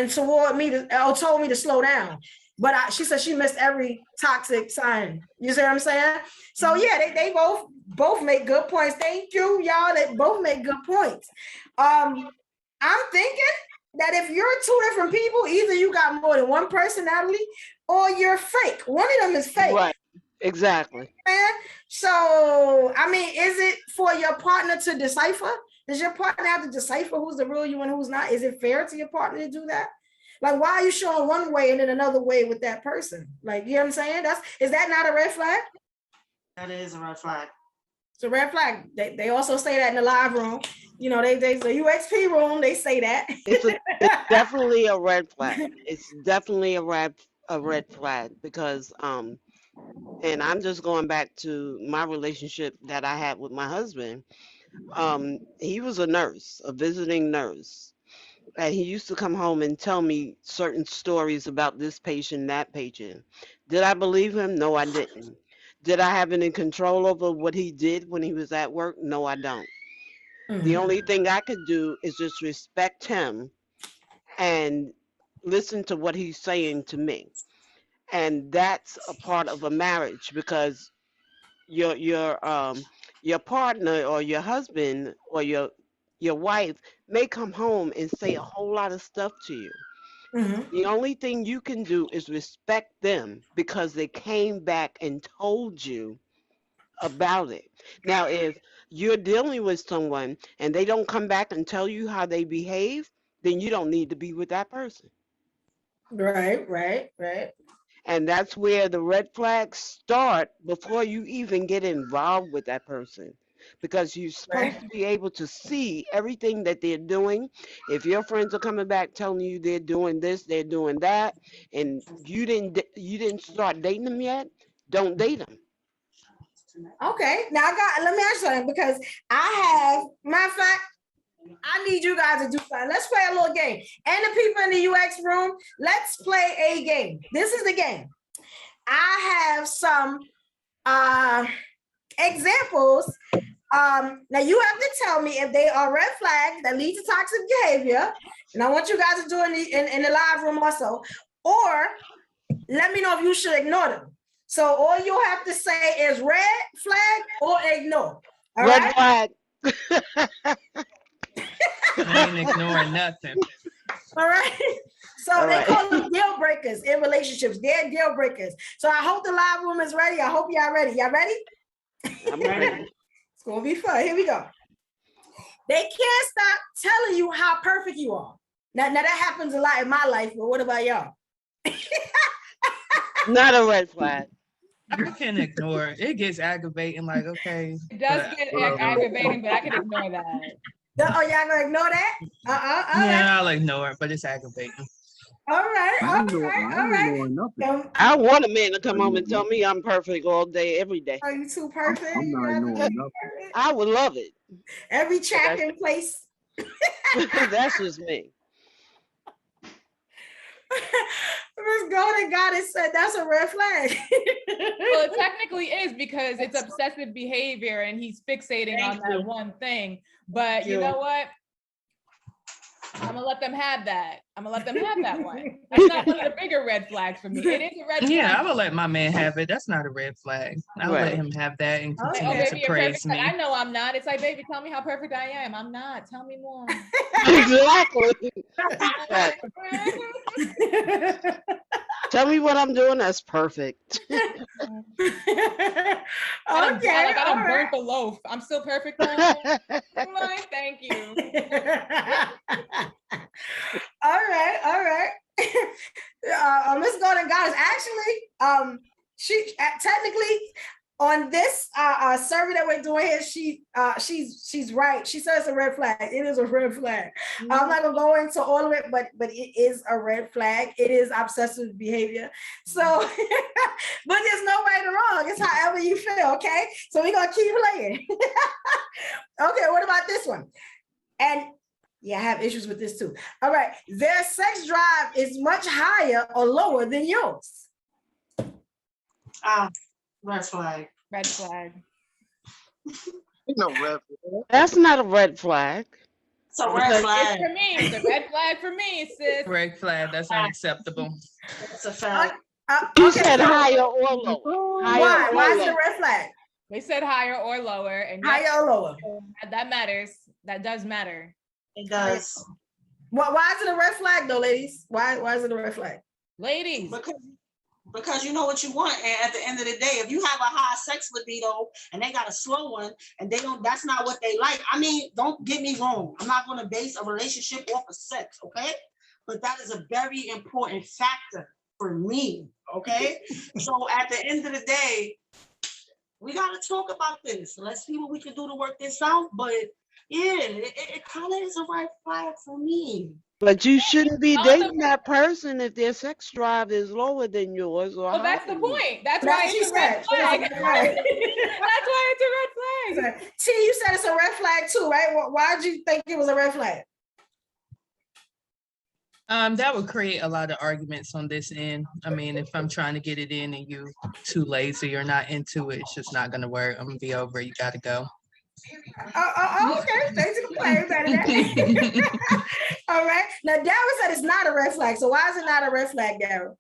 told me to slow down. But she said she missed every toxic sign. You see what I'm saying? So yeah, they both make good points. Thank you, y'all. They both make good points. I'm thinking that if you're two different people, either you got more than one personality or you're fake. One of them is fake. Right. Exactly. So, I mean, is it for your partner to decipher? Does your partner have to decipher who's the real you and who's not? Is it fair to your partner to do that? Like, why are you showing one way and then another way with that person? Like, you know what I'm saying? Is that not a red flag? That is a red flag. It's a red flag. They also say that in the live room. You know, they the UXP room, they say that. It's definitely a red flag. It's definitely a red flag because and I'm just going back to my relationship that I had with my husband. He was a nurse, a visiting nurse. And he used to come home and tell me certain stories about this patient, that patient. Did I believe him? No, I didn't. Did I have any control over what he did when he was at work? No, I don't. The only thing I could do is just respect him and listen to what he's saying to me. And that's a part of a marriage because your partner or your husband or your wife may come home and say a whole lot of stuff to you. The only thing you can do is respect them because they came back and told you about it. Now, if you're dealing with someone and they don't come back and tell you how they behave, then you don't need to be with that person. Right. And that's where the red flags start before you even get involved with that person. Because you're supposed to be able to see everything that they're doing. If your friends are coming back telling you they're doing this, they're doing that, and you didn't start dating them yet, don't date them. Okay, now let me ask you something because I have, matter of fact, I need you guys to do something. Let's play a little game. And the people in the UX room, let's play a game. This is the game. I have some examples. Now you have to tell me if they are red flags that lead to toxic behavior. And I want you guys to do it in the live room also. Or let me know if you should ignore them. So all you have to say is red flag or ignore. All Red right? flag. I ain't ignoring nothing. All right. So All they right. call them deal breakers in relationships. They're deal breakers. So I hope the live room is ready. I hope y'all ready. Y'all ready? I'm ready. It's gonna be fun. Here we go. They can't stop telling you how perfect you are. Now that happens a lot in my life, but what about y'all? Not a red flag. I can ignore it. It gets aggravating. Like, okay. It does but- get aggravating, but I can ignore that. Oh, y'all gonna ignore that? All right. Yeah, I'll ignore it, but it's aggravating. All right. I ain't doing nothing. I want a man to come home and tell me I'm perfect all day, every day. Are you too perfect? I'm not ignoring nothing. I would love it. Every track in place. That's just me. Miss Golden Goddess said that's a red flag. Well, it technically is because it's obsessive behavior and he's fixating on that one thing. But you know what? I'm gonna let them have that. I'm gonna let them have that one. That's not one of the bigger red flags for me. It is a red flag. Yeah, I would let my man have it. That's not a red flag. I'll Right. let him have that and Okay. continue baby, to you're praise perfect. me. I know I'm not. It's like, baby, tell me how perfect I am. I'm not. Tell me more. Exactly. Tell me what I'm doing that's perfect. Okay, I all done right. burnt the loaf. I'm still perfect now. I'm like, thank you. All right. Miss Golden Goddess, actually, she technically on this survey that we're doing here, she's right. She says it's a red flag. It is a red flag. I'm not gonna go into all of it, but it is a red flag. It is obsessive behavior. So, but there's no right or wrong. It's however you feel. Okay, so we're gonna keep playing. Okay, what about this one? And yeah, I have issues with this too. All right, their sex drive is much higher or lower than yours. Red flag. Red flag. Ain't no red flag. That's not a red flag. It's a red It's flag. for me. It's a red flag for me, sis. Red flag, that's unacceptable. It's a fact. You Okay, said so higher or lower. why? Why is it lower. a red flag? They said higher or lower, and yes, Higher or lower? that matters. That does matter. It does. Why is it a red flag though, ladies? Why is it a red flag? Ladies, Because you know what you want, and at the end of the day, if you have a high sex libido and they got a slow one, and they don't, that's not what they like. I mean, don't get me wrong. I'm not going to base a relationship off of sex, okay? But that is a very important factor for me, okay? So at the end of the day, we got to talk about this. Let's see what we can do to work this out. But yeah, it kind of is a red flag for me. But you shouldn't be dating that person if their sex drive is lower than yours. Or well, that's the higher. point. That's That's why what she it's a red said. flag. That's right. That's why it's a red flag. T, you said it's a red flag too, right? Why did you think it was a red flag? That would create a lot of arguments on this end. I mean, if I'm trying to get it in and you too lazy or not into it, it's just not gonna work. I'm gonna be over. You gotta go. Okay. Thanks for clarifying that. All right. Now, Darryl said it's not a red flag. So why is it not a red flag, Darryl?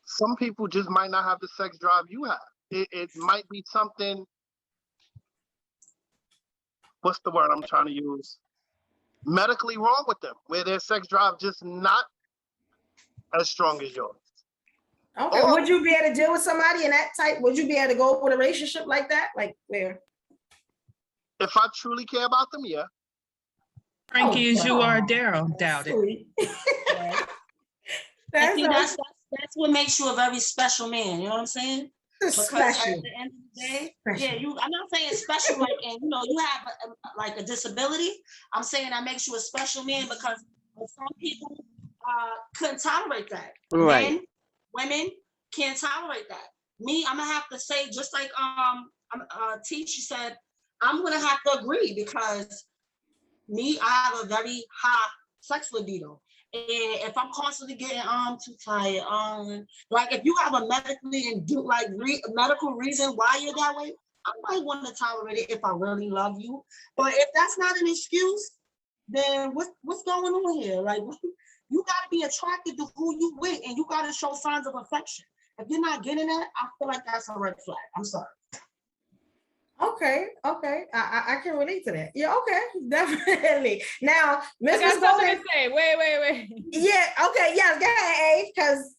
Some people just might not have the sex drive you have. It might be something, what's the word I'm trying to use? Medically wrong with them, where their sex drive just not as strong as yours. Okay. Or- Would you be able to deal with somebody in that type? Would you be able to go with a relationship like that? Like where? If I truly care about them, yeah. Frankie, as you are, Daryl, doubt it. Sweet. And see, that's what makes you a very special man. You know what I'm saying? Because at special. the end of the day, Special. I'm not saying special like, and you have like a disability. I'm saying that makes you a special man because some people couldn't tolerate that. Right. Men, women can't tolerate that. Me, I'm gonna have to say, just like T, she said, I'm gonna have to agree because me, I have a very high sex libido. And if I'm constantly getting too tired, like if you have a medically and do like medical reason why you're that way, I might want to tolerate it if I really love you. But if that's not an excuse, then what's going on here? Like you gotta be attracted to who you with, and you gotta show signs of affection. If you're not getting that, I feel like that's a red flag. I'm sorry. Okay. I can relate to that. Yeah, okay, definitely. Now, I Mrs. got something Golden. to say. Wait. Yeah, okay, yes, go ahead, Abe, because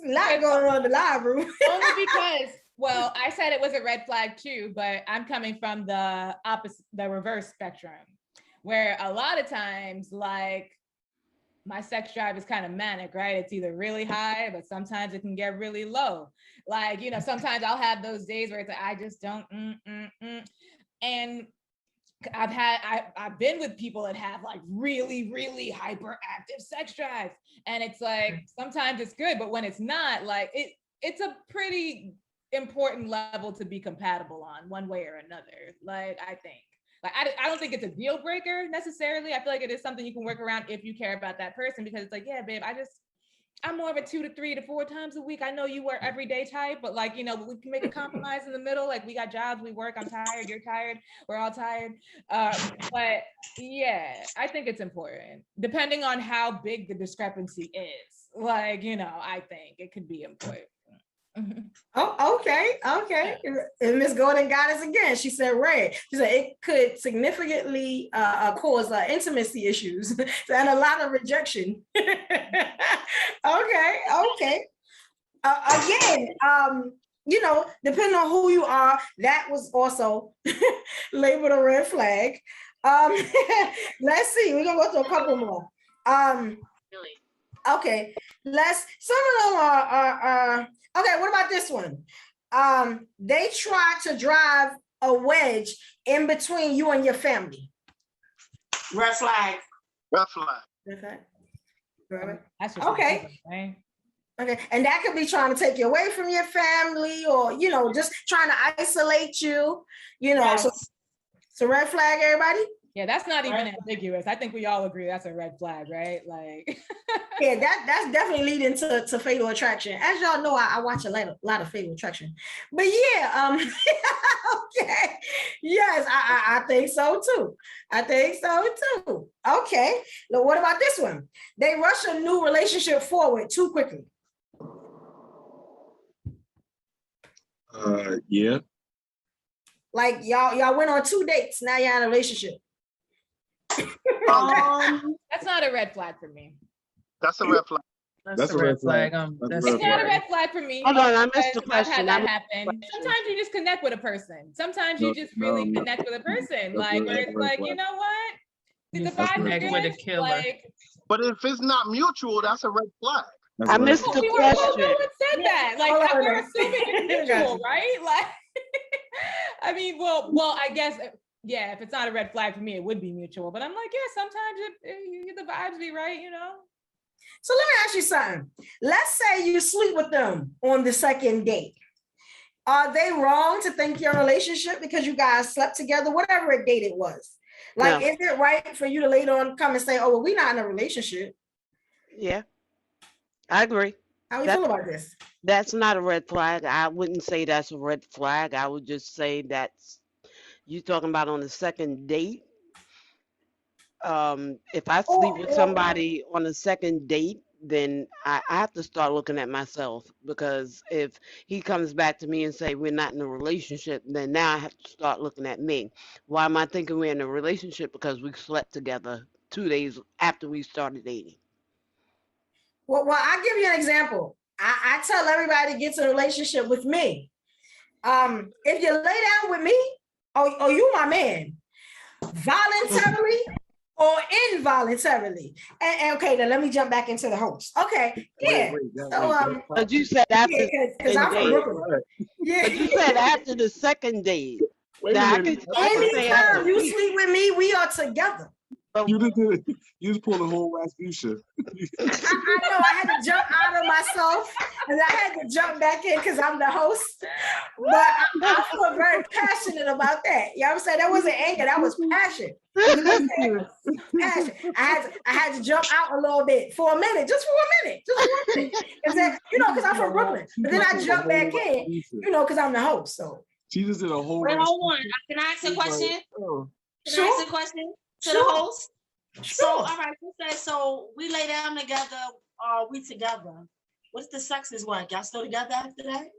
a lot going on in the live room. Only because, well, I said it was a red flag too, but I'm coming from the opposite, the reverse spectrum, where a lot of times, like, my sex drive is kind of manic, right? It's either really high, but sometimes it can get really low. Like, you know, sometimes I'll have those days where it's like, I just don't, And I've been with people that have like really, really hyperactive sex drives. And it's like, sometimes it's good, but when it's not, like it's a pretty important level to be compatible on one way or another. Like, I think. Like, I don't think it's a deal breaker necessarily. I feel like it is something you can work around if you care about that person, because it's like, yeah, babe, I'm more of a 2 to 3 to 4 times a week. I know you are everyday type, but like, you know, we can make a compromise in the middle. Like, we got jobs, we work, I'm tired, you're tired, we're all tired. But yeah, I think it's important, depending on how big the discrepancy is. Like, you know, I think it could be important. Oh, okay. And Miss Golden got us again. She said, "Ray." She said it could significantly cause intimacy issues and a lot of rejection. Okay. Again, you know, depending on who you are, that was also labeled a red flag. Let's see. We're gonna go through a couple more. Okay. Some of them are okay, what about this one? They try to drive a wedge in between you and your family. Red flag. Okay. That's just okay. Right? Okay, and that could be trying to take you away from your family, or you know, just trying to isolate you. You know, yes. So red flag, everybody. Yeah, that's not even ambiguous. I think we all agree that's a red flag, right? Like, yeah, that's definitely leading to Fatal Attraction. As y'all know, I watch a lot of Fatal Attraction. But yeah, okay, yes, I think so too. Okay, now what about this one? They rush a new relationship forward too quickly. Yeah. Like y'all went on 2 dates. Now you're in a relationship. That's not a red flag for me. That's a red flag. That's a red flag. It's not a red flag for me. Hold on, I missed the question. I've had that happen. Sometimes you just connect with a person. Sometimes you just really connect with a person. Like, where it's like, you know what? The vibe is good. With a killer. Like, but if it's not mutual, that's a red flag. I missed the question. No one said that. Like, we're assuming it's mutual, right? Like, I mean, well, I guess, yeah, if it's not a red flag for me, it would be mutual. But I'm like, yeah, sometimes the vibes be right, you know? So let me ask you something. Let's say you sleep with them on the second date. Are they wrong to think you're in a relationship because you guys slept together, whatever date it was? Like, is it right for you to later on come and say, oh, well, we're not in a relationship? Yeah, I agree. How do you feel about this? That's not a red flag. I wouldn't say that's a red flag. I would just say that's you talking about on the second date. If I sleep with somebody on a second date, then I have to start looking at myself, because if he comes back to me and say we're not in a relationship, then now I have to start looking at me. Why am I thinking we're in a relationship? Because we slept together 2 days after we started dating. Well, I'll give you an example. I tell everybody to get to a relationship with me. If you lay down with me, oh, you my man, voluntarily or involuntarily. And okay, then let me jump back into the host. Okay, yeah. But you said after because I'm from Brooklyn. Yeah. But you said after the second date. Anytime you sleep with me, we are together. You just pulled a whole Rasputia. I know, I had to jump out of myself and I had to jump back in because I'm the host. But I feel very passionate about that. You know what I'm saying? That wasn't anger, that was passion. You know what I'm saying? Passion. I had to jump out a little bit for a minute, just for a minute. And then, because I'm from Brooklyn. But then I jumped back in, because I'm the host. So she just did a whole. Wait, hold on. Can I ask a question? Can I ask a question to the host? Sure. So, all right, so we lay down together, we together. What's the sex is like? Y'all still together after that?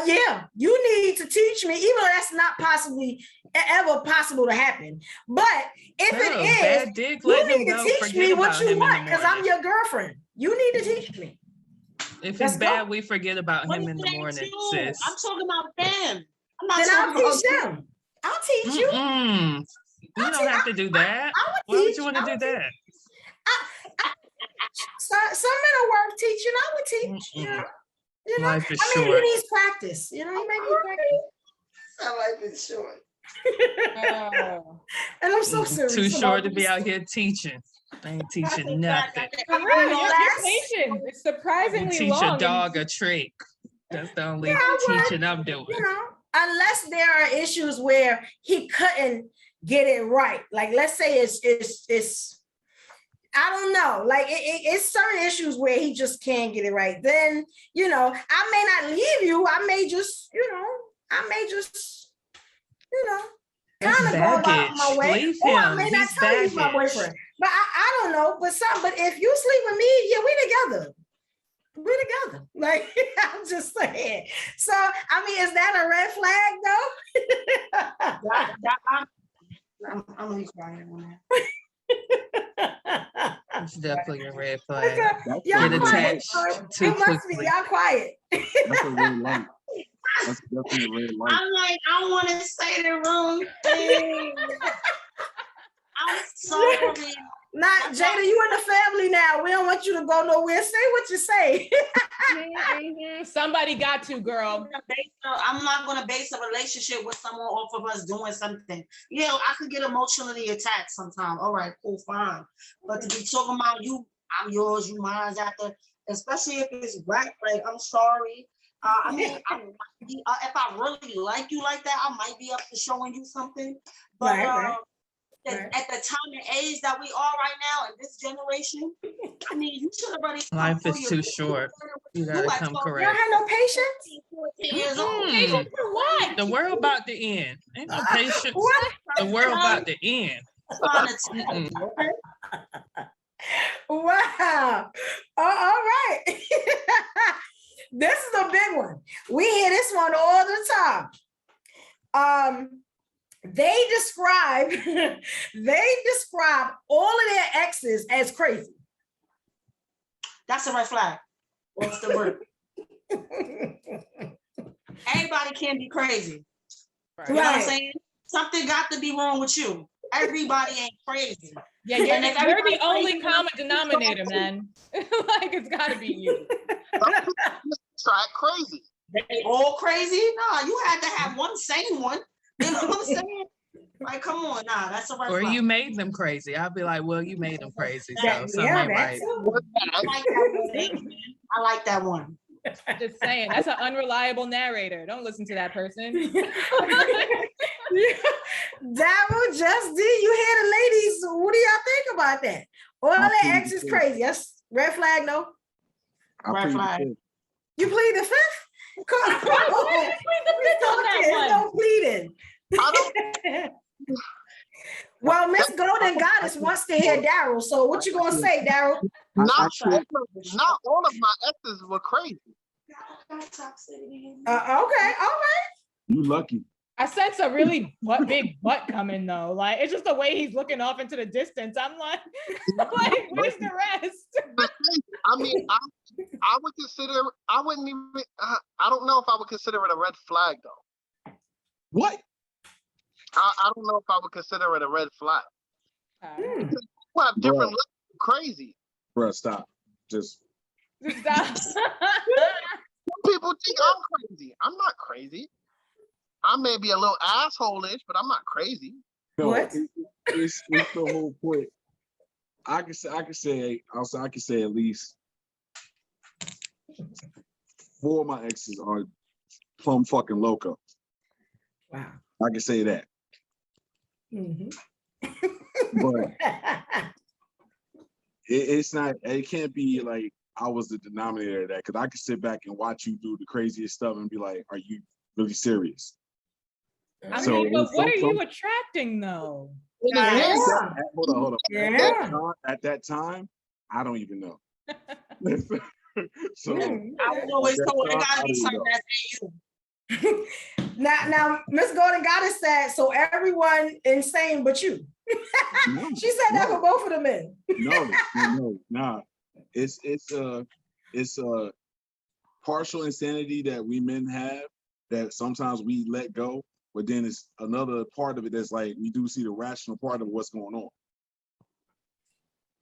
Yeah, you need to teach me, even though that's not ever possible to happen. But if it is, you need to teach me what you want, because I'm your girlfriend. You need to teach me. If it's bad, we forget about him in the morning, sis. I'm talking about them. Then I'll teach them. I'll teach you. You don't have to do that. Why would you want to do that? Some men are worth teaching. I would teach. Life is short. He needs practice. He may need practice. Life is short. And I'm so serious. Too short to be out here teaching. I ain't teaching nothing. You're patient. It's surprisingly teach long. a dog a trick. That's the only teaching I'm doing. Unless there are issues where he couldn't get it right. Like, let's say it's I don't know. Like it's certain issues where he just can't get it right. Then, I may not leave you. I may just, kind of go about my way. Leave or him. I may not tell you he's my boyfriend. But I don't know. But if you sleep with me, yeah, we together. We're together. Like, I'm just saying. So, is that a red flag though? I'm gonna be quiet on that. It's definitely a red flag. Y'all get attached too quickly. Y'all quiet. That's a red light. That's definitely a red light. I'm like, I want to say the wrong thing. I'm sorry. Not Jada, you in the family now. We don't want you to go nowhere. Say what you say. Somebody got to, girl. I'm not going to base a relationship with someone off of us doing something. Yeah, I could get emotionally attached sometimes. All right, cool, fine. But to be talking about you, I'm yours, you mine, after, especially if it's whack, like, I'm sorry. If I really like you like that, I might be up to showing you something. But right. At the time and age that we are right now in this generation, you should have already. Life is too short. You gotta come correct. You don't have no patience? 14 years old. Patience for what? The world about to end. Ain't no patience. The world about to end. Wow. All right. This is a big one. We hear this one all the time. They describe all of their exes as crazy. That's a red flag. What's the word? Everybody can be crazy. You know what I'm saying? Something got to be wrong with you. Everybody ain't crazy. Yeah, you're the only common denominator, man. Like, it's got to be you. Try crazy. They all crazy? Nah, you had to have one sane one. You know what I'm saying? Like, come on, that's a red flag. Or you made them crazy. I'll be like, well, you made them crazy, so something ain't right. I like that one. Just saying, that's an unreliable narrator. Don't listen to that person. Daryl, just did you hear the ladies? What do y'all think about that? All their ex is crazy. Yes, red flag, no? Red flag. You plead the fifth? Come on. No pleading. Well, Miss Golden Goddess wants to hear Daryl. So what you gonna say, Daryl? Not all of my exes were crazy. Okay, all right. You lucky. I sense a really big butt coming though. Like, it's just the way he's looking off into the distance. I'm like, where's the rest? I would consider. I wouldn't even. I don't know if I would consider it a red flag though. What? I don't know if I would consider it a red flag. People have different levels of crazy. Bro, stop. Just stop. People think I'm crazy. I'm not crazy. I may be a little asshole-ish, but I'm not crazy. No, what? It's the whole point. I can say at least 4 of my exes are plumb fucking loco. Wow. I can say that. Mm-hmm. But it's not, it can't be like I was the denominator of that, because I could sit back and watch you do the craziest stuff and be like, are you really serious? I So, mean, but what are you some- attracting though? Yeah. Hold on. Yeah. At that time, I don't even know. So I was always told it gotta be something that ain't you. Now, Miss Golden Goddess said, so everyone insane but you. She said that for both of the men. Nah. It's a partial insanity that we men have that sometimes we let go, but then it's another part of it that's like we do see the rational part of what's going on.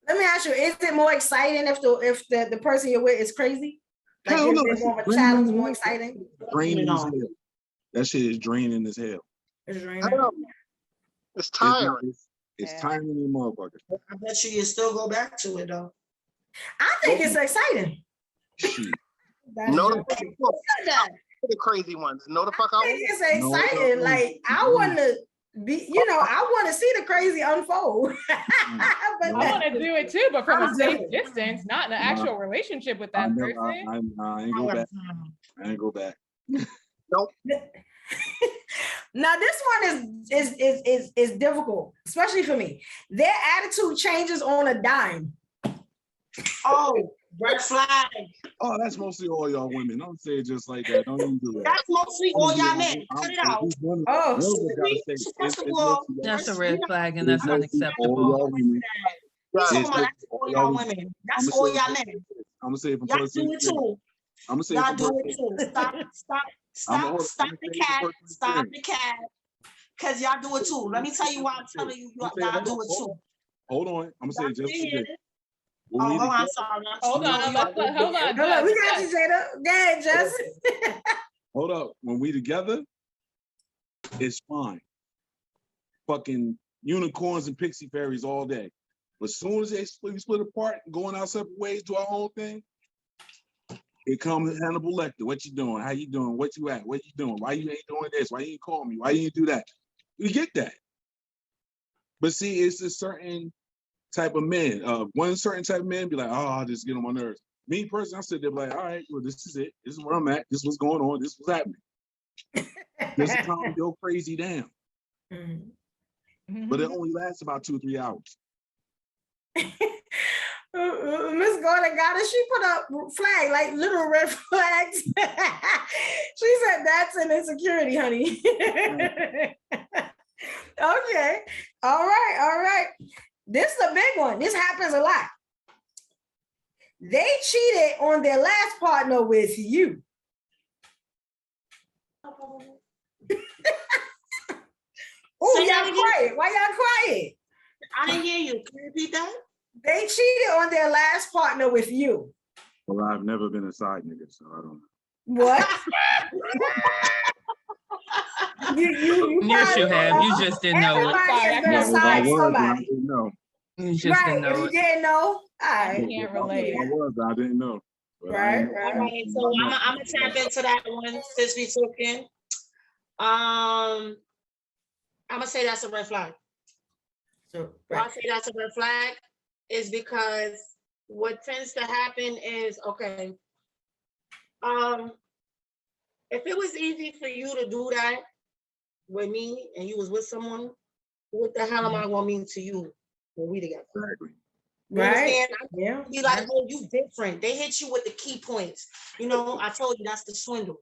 Let me ask you, is it more exciting if the person you're with is crazy? Like, Hell no, is more of a challenge, more exciting? Draining as hell. That shit is draining as hell. It's draining. It's tiring. It's tiring in the motherfucker. I bet you still go back to it though. I think it's exciting. Shit. No, the crazy ones. No, the fuck I out. think it's exciting. Like, I want to be, I want to see the crazy unfold. I want to do it too, but from a safe distance, not in an actual relationship with that person. I ain't go back. I ain't go back. Nope. Now this one is difficult, especially for me. Their attitude changes on a dime. Oh, red flag. Oh, that's mostly all y'all women. Don't say it just like that. Don't even do that. That's mostly all y'all men. Cut it out. Oh, That's a red flag, and that's All unacceptable. y'all women. That's all y'all women. That's all y'all men. I'm gonna say it from Y'all personal do it too. I'm gonna say Y'all it do from it too. Stop the cat. Cause y'all do it too. Let me tell you why I'm telling you, y'all do it too. Hold on. I'm gonna say it just for this. Oh, hold on, sorry. Hold on. we got you, Jada. Go ahead, Jess. Hold up. When we together, it's fine. Fucking unicorns and pixie fairies all day. But as soon as we split apart and going our separate ways, do our own thing, it comes Hannibal Lecter. What you doing? How you doing? What you at? What you doing? Why you ain't doing this? Why you ain't call me? Why you ain't do that? We get that. But see, it's a certain type of men. One certain type of men be like, oh, I'll just get on my nerves. Me personally, I sit there like, all right, well, this is it. This is where I'm at. This is what's going on. This is what's happening. This is calm your crazy down. But it only lasts about 2 or 3 hours. Miss Gordon got it. She put up flag, like little red flags. She said that's an insecurity, honey. Okay. All right. This is a big one. This happens a lot. They cheated on their last partner with you. Oh, y'all quiet. Why y'all quiet? I didn't hear you. Can you repeat that? They cheated on their last partner with you. Well, I've never been a side nigga, so I don't know. What? Yes, you have. You just didn't know it. Everybody has been aside somebody. You just didn't know if you it. didn't know, I can't relate. I didn't know. Right. All right. So I'm gonna tap into that one since we talking. I'm gonna say that's a red flag. So, why I say that's a red flag is because what tends to happen is, okay, if it was easy for you to do that with me and you was with someone, what the hell am I gonna mean to you when we together? Exactly. Right. Yeah. Be like, oh, you different. They hit you with the key points. I told you that's the swindle.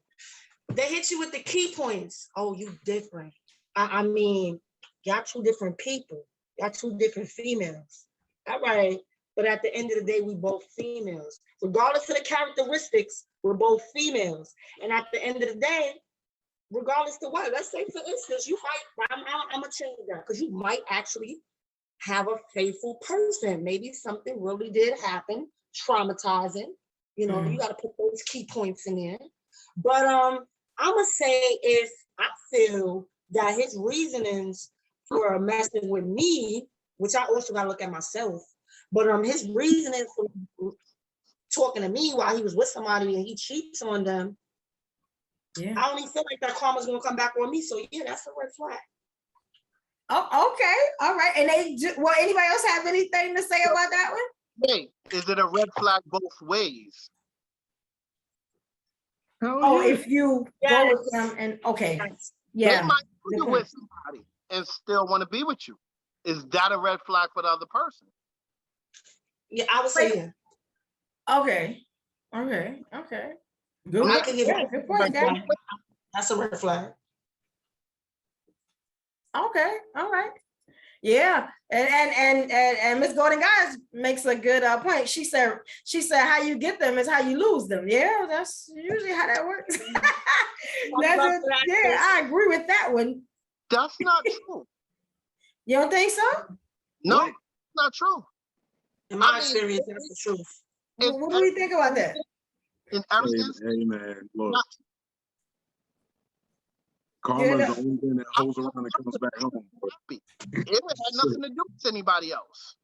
They hit you with the key points. Oh, you different. I mean, y'all 2 different people. Y'all 2 different females. All right. But at the end of the day, we both females. Regardless of the characteristics, we're both females. And at the end of the day, regardless of what, let's say for instance, you might, I'm gonna change that, because you might actually have a faithful person. Maybe something really did happen, traumatizing. You got to put those key points in there. But I'm gonna say if I feel that his reasonings for messing with me, which I also gotta look at myself, but his reasoning talking to me while he was with somebody and he cheats on them, Yeah. I only feel like that karma's gonna come back on me. So yeah, that's a red flag. Oh, okay. All right. And well, anybody else have anything to say about that one? Hey, is it a red flag both ways? Oh, if you go with them and okay. Yeah. They might be with somebody and still want to be with you. Is that a red flag for the other person? Yeah, I would say yeah. Okay. Good. I can give it Good point, Dan. That's a red flag. Okay. All right. Yeah. And Miss Golden Guys makes a good point. She said how you get them is how you lose them. Yeah, that's usually how that works. Yeah, I agree with that one. That's not true. You don't think so? No, it's not true. In my experience, that's the truth. What do you think about that? In everything, Hey man, look. Karma is the only thing that holds around and comes back home. it had nothing to do with anybody else.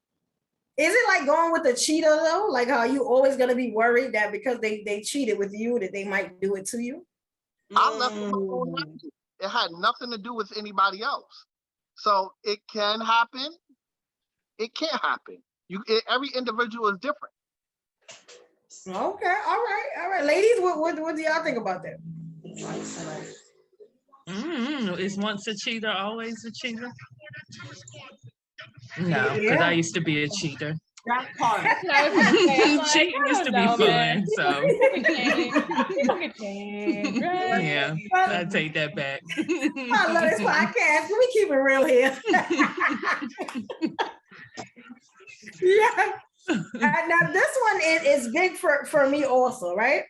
Is it like going with a cheater though? Like how you always gonna be worried that because they cheated with you that they might do it to you? I left them alone. It had nothing to do with anybody else. So it can happen. It can't happen. Every individual is different. Okay, all right. Ladies, what do y'all think about that? Is once a cheater always a cheater? No, because I used to be a cheater. That part. Cheating used to be fun, so People can change, right? yeah, I take that back. I love this podcast. Can we keep it real here? Yeah. Now this one is big for me also, right?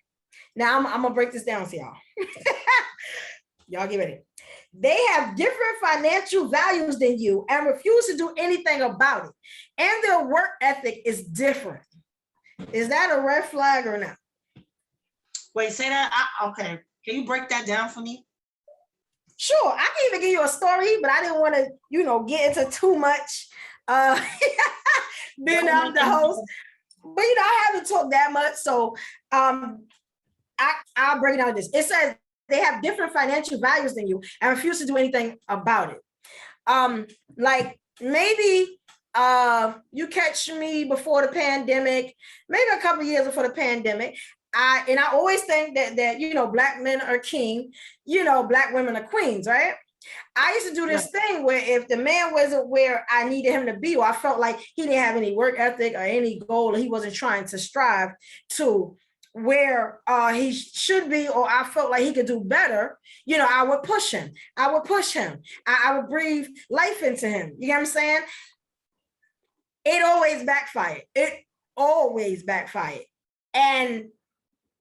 Now I'm gonna break this down for y'all. Y'all get ready. They have different financial values than you and refuse to do anything about it. And their work ethic is different. Is that a red flag or not? Wait, say that. Okay. Can you break that down for me? Sure. I can even give you a story, but I didn't want to, get into too much. Being I'm the host. But, I haven't talked that much. So I'll break it down this. It says, they have different financial values than you and refuse to do anything about it. Like maybe you catch me before the pandemic, maybe a couple of years before the pandemic. I always think that Black men are king, Black women are queens, right? I used to do this thing where if the man wasn't where I needed him to be, or I felt like he didn't have any work ethic or any goal, or he wasn't trying to strive to where he should be, or I felt like he could do better, I would push him. I would breathe life into him. You get what I'm saying? It always backfired. And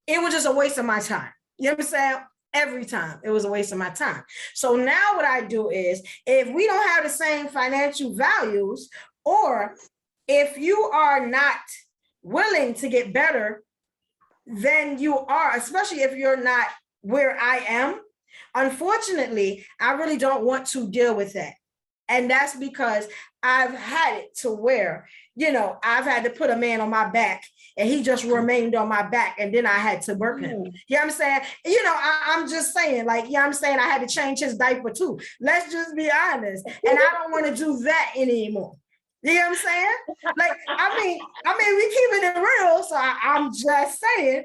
it was just a waste of my time. You know what I'm saying? Every time it was a waste of my time. So now what I do is, if we don't have the same financial values, or if you are not willing to get better than you are, especially if you're not where I am, unfortunately, I really don't want to deal with that. And that's because I've had it to where, I've had to put a man on my back and he just remained on my back. And then I had to work him. You know what I'm saying? I'm just saying, like, I'm saying I had to change his diaper too. Let's just be honest. And I don't want to do that anymore. You know what I'm saying? Like, I mean, we keeping it real. So I'm just saying,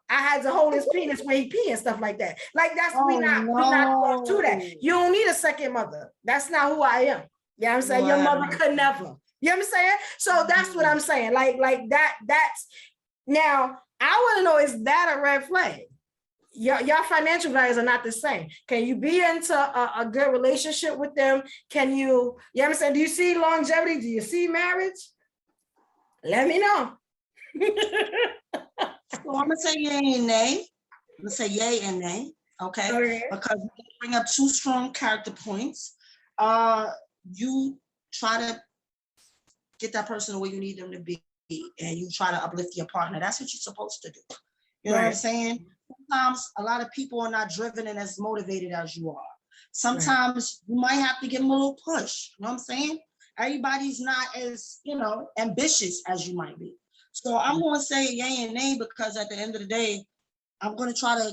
I had to hold his penis when he pee and stuff like that. Like, we not going to do that. You don't need a second mother. That's not who I am. You know what I'm saying? Your mother could never. You know what I'm saying? So that's what I'm saying. Like that's now I want to know, is that a red flag? Your financial values are not the same. Can you be into a good relationship with them? Can you know what I'm saying? Do you see longevity? Do you see marriage? Let me know. So I'm gonna say yay and nay. I'm gonna say yay and nay. Okay. Because you bring up two strong character points. You try to get that person where you need them to be, and you try to uplift your partner. That's what you're supposed to do. You know what I'm saying? Sometimes a lot of people are not driven and as motivated as you are. Sometimes you might have to give them a little push. You know what I'm saying? Everybody's not as, ambitious as you might be. So I'm going to say yay and nay because at the end of the day, I'm going to try to,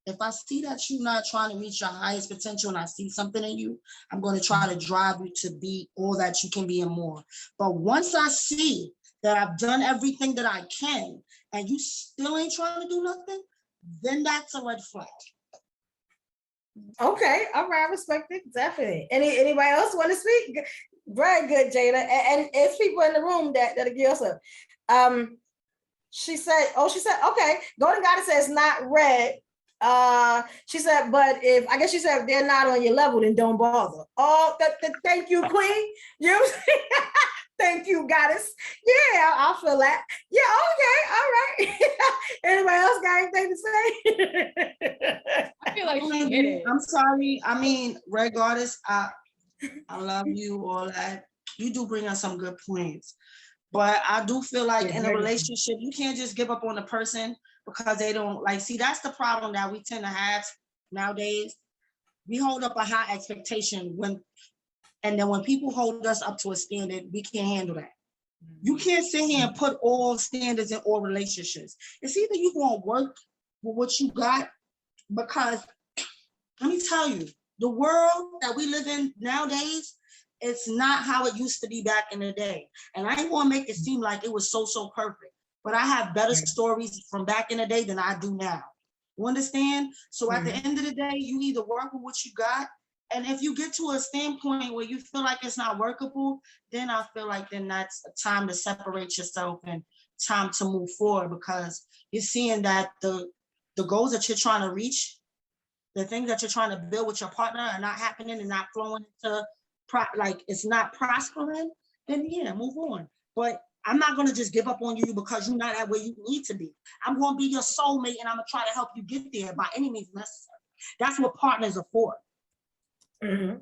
if I see that you're not trying to reach your highest potential and I see something in you, I'm going to try to drive you to be all that you can be and more. But once I see that I've done everything that I can and you still ain't trying to do nothing, then that's a red flag. Okay, all right, I respect it, definitely. Anybody else want to speak? Very good, Jada. And it's people in the room that agree also. She said, okay, Golden Goddess says not red. She said, but if I guess she said if they're not on your level, then don't bother. Oh, thank you, Queen. You thank you, Goddess. Yeah, I feel that. Yeah, okay, all right. Anybody else got anything to say? I feel like she hit it. I'm sorry. I mean, Red Goddess, I love you, all that. You do bring us some good points. But I do feel like in a relationship, you can't just give up on a person because they don't like, see, that's the problem that we tend to have nowadays. We hold up a high expectation and then when people hold us up to a standard, we can't handle that. You can't sit here and put all standards in all relationships. It's either you gonna work with what you got, because let me tell you, the world that we live in nowadays, it's not how it used to be back in the day. And I ain't gonna make it seem like it was so perfect, but I have better stories from back in the day than I do now. You understand? So at the end of the day, you either work with what you got, and if you get to a standpoint where you feel like it's not workable, then I feel like then that's a time to separate yourself and time to move forward, because you're seeing that the goals that you're trying to reach, the things that you're trying to build with your partner are not happening and not flowing into like it's not prospering, then yeah, move on. But I'm not going to just give up on you because you're not at where you need to be. I'm going to be your soulmate and I'm going to try to help you get there by any means necessary. That's what partners are for. Mm-hmm.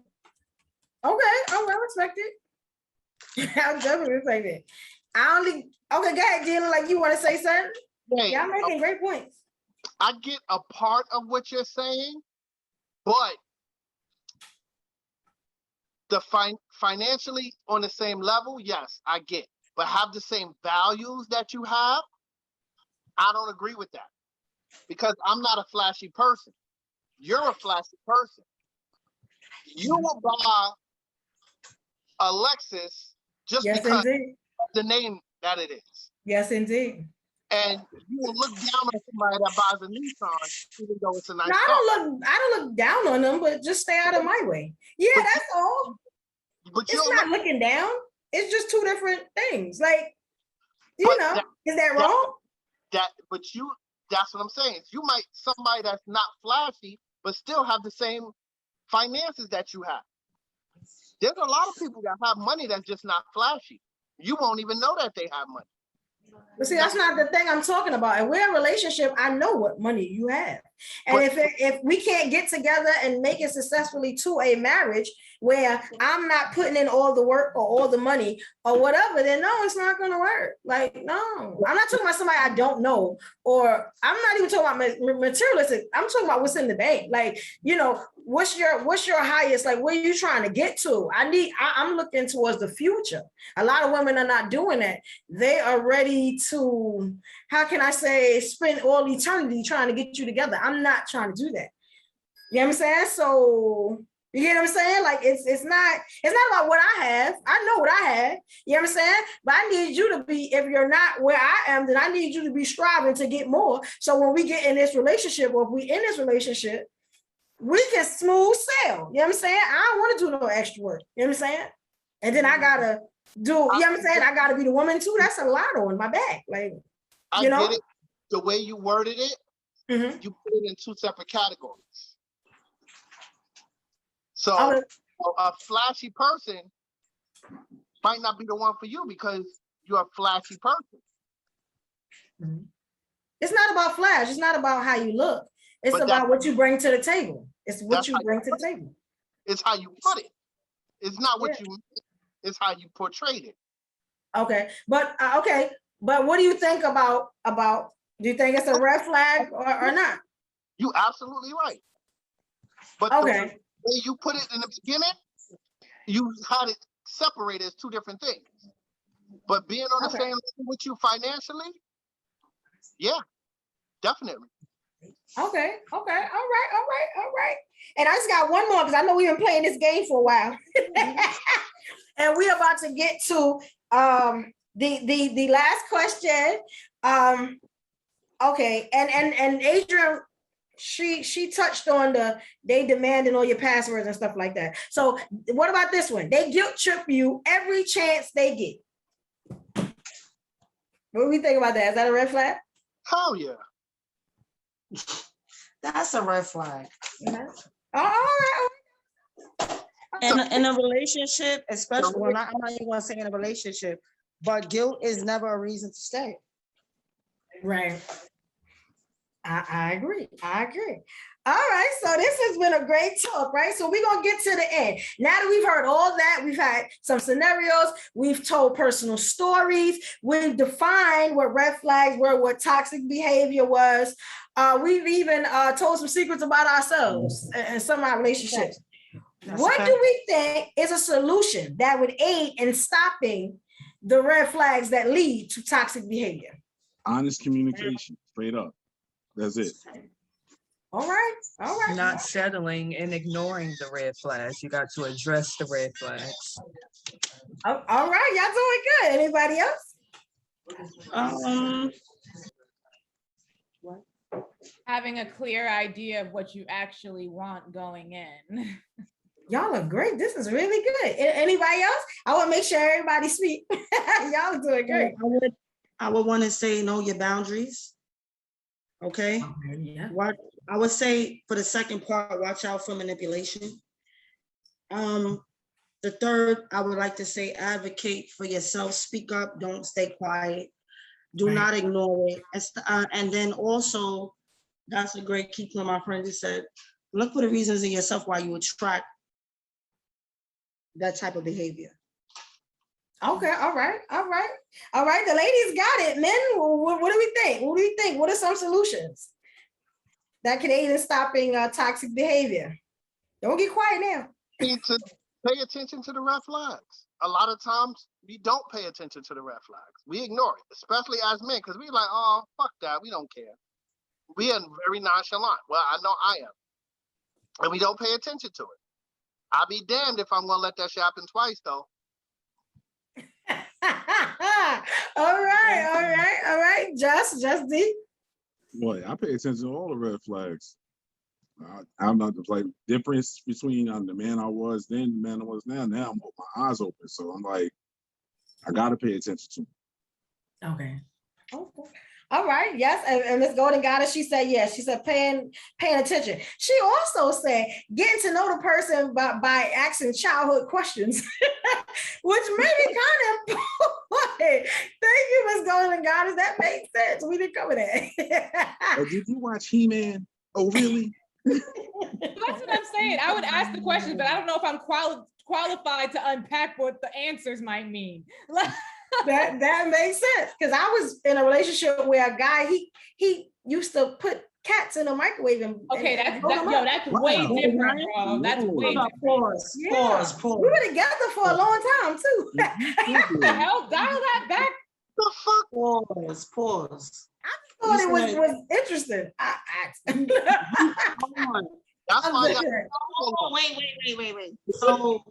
Okay, all right, respect it. I definitely respect it. Okay, go ahead, Gina, like you want to say something? Hey, y'all making great points. I get a part of what you're saying, but the financially on the same level, yes, I get. But have the same values that you have, I don't agree with that. Because I'm not a flashy person. You're a flashy person. You will buy a Lexus just because indeed. of the name that it is. Yes, indeed. And you will look down on somebody that buys a Nissan, even though it's a nice car. I don't look down on them, but just stay out of my way. Yeah, but that's all. But it's not looking down. It's just two different things. Like, is that wrong? That's what I'm saying. You might, somebody that's not flashy, but still have the same finances that you have. There's a lot of people that have money that's just not flashy. You won't even know that they have money. But see, that's not the thing I'm talking about. And we're in a relationship, I know what money you have. And if we can't get together and make it successfully to a marriage where I'm not putting in all the work or all the money or whatever, then no, it's not going to work. Like, no, I'm not talking about somebody I don't know, or I'm not even talking about materialistic. I'm talking about what's in the bank. Like, what's your highest, like, where are you trying to get to? I'm looking towards the future. A lot of women are not doing that. They are ready to, how can I say, spend all eternity trying to get you together. I'm not trying to do that. You know what I'm saying? So, you get what I'm saying? Like, it's not about what I have. I know what I have. You know what I'm saying? But I need you to be, if you're not where I am, then I need you to be striving to get more. So when we get in this relationship, or if we in this relationship, we can smooth sail. You know what I'm saying? I don't want to do no extra work. You know what I'm saying? And then I gotta do, you know what I'm saying? I gotta be the woman too. That's a lot on my back. Like, I get it. The way you worded it, you put it in two separate categories. So a flashy person might not be the one for you because you're a flashy person. It's not about flash. It's not about how you look. It's about what you bring to the table. It's what you bring to the table. It's how you put it. It's not what you, it's how you portrayed it. Okay. But what do you think about, do you think it's a red flag or not? You absolutely right. But the way you put it in the beginning, you had it separated as two different things. But being on the Okay. same level with you financially, yeah, definitely. Okay. All right. And I just got one more because I know we've been playing this game for a while. And we're about to get to the last question. Okay, and Adrian, she touched on they demanding all your passwords and stuff like that. So what about this one? They guilt trip you every chance they get. What do we think about that? Is that a red flag? Hell yeah. That's a red flag. Yeah. All right. In a relationship, especially, well, I'm not even gonna say in a relationship, but guilt is never a reason to stay. Right. I agree. All right, so this has been a great talk, right? So we're gonna get to the end. Now that we've heard all that, we've had some scenarios, we've told personal stories, we've defined what red flags were, what toxic behavior was. We've even told some secrets about ourselves and some of our relationships. What do we think is a solution that would aid in stopping the red flags that lead to toxic behavior? Honest communication, straight up. That's it. All right. Not settling and ignoring the red flags. You got to address the red flags. All right, y'all doing good. Anybody else? Having a clear idea of what you actually want going in. Y'all are great. This is really good. Anybody else? I want to make sure everybody speak. Y'all are doing great. I would want to say know your boundaries. Okay. Yeah. What I would say for the second part, watch out for manipulation. The third, I would like to say advocate for yourself. Speak up. Don't stay quiet. Do not ignore it. And then also, that's a great key point. My friend just said, look for the reasons in yourself why you attract that type of behavior. Okay. All right. The ladies got it. Men, what do we think? What are some solutions that can aid in stopping toxic behavior? Don't get quiet now. Need to pay attention to the red flags. A lot of times we don't pay attention to the red flags. We ignore it, especially as men, because we like, oh, fuck that. We don't care. We are very nonchalant. Well, I know I am. And we don't pay attention to it. I'll be damned if I'm going to let that shit happen twice, though. All right. Just D. Boy, I pay attention to all the red flags. I'm not like difference between the man I was then, the man I was now. Now I'm with my eyes open, so I'm like, I gotta pay attention to them. Okay. All right. Yes. And Miss Golden got it. She said yes. She said paying attention. She also said getting to know the person by asking childhood questions, which may be kind of important. Thank you, Miss Golden Goddess. That makes sense. We didn't cover that. Did you watch He-Man? Oh, really? That's what I'm saying. I would ask the question, but I don't know if I'm qualified to unpack what the answers might mean. That makes sense, because I was in a relationship where a guy he used to put cats in a microwave and that's way different, bro. That's way different. Pause. We were together for a long time too. What the hell? Dial that back. The fuck? Pause. I thought it was interesting. I That's why Wait. So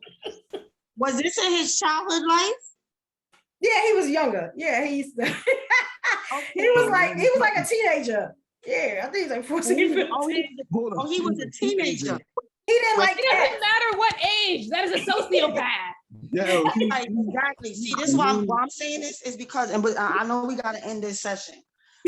was this in his childhood life? Yeah, he was younger. Yeah, he used to. He was like a teenager. Yeah, I think he's like 14. He was a teenager. He didn't like it. Doesn't matter what age. That is a sociopath. Yeah, exactly. See, this is why I'm saying this is because, and I know we gotta end this session.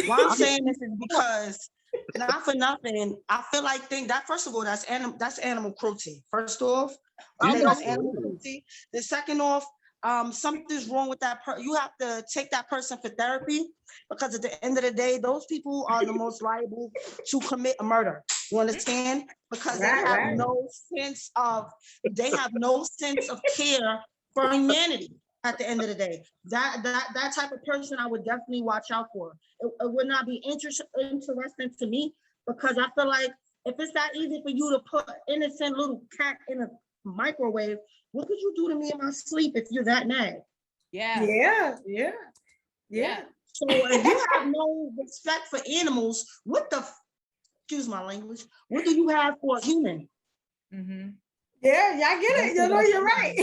Why I'm saying this is because, not for nothing, I feel like that first of all, that's animal cruelty. First off, that's animal cruelty. The second off, something's wrong with that person. You have to take that person for therapy, because at the end of the day, those people are the most liable to commit a murder. You understand? Because they have no sense of care for humanity. At the end of the day, that type of person I would definitely watch out for. It would not be interesting to me, because I feel like if it's that easy for you to put innocent little cat in a microwave, what could you do to me in my sleep if you're that mad? Yeah. Yeah. So if you have no respect for animals, excuse my language, what do you have for a human? Mm-hmm. Yeah, I get it. You know, you're right.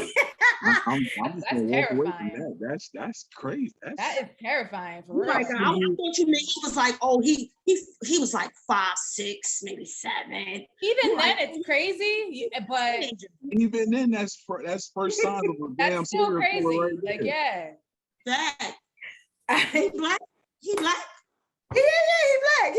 I'm just gonna walk away from terrifying. that. That's crazy. That is terrifying for Oh real. my God, I thought you meant he was like, oh, he was like 5'6", maybe 7. Even then, it's crazy, but even then, that's first sign of a damn that's still serial crazy. killer right Like, there. That he He black. He black. black.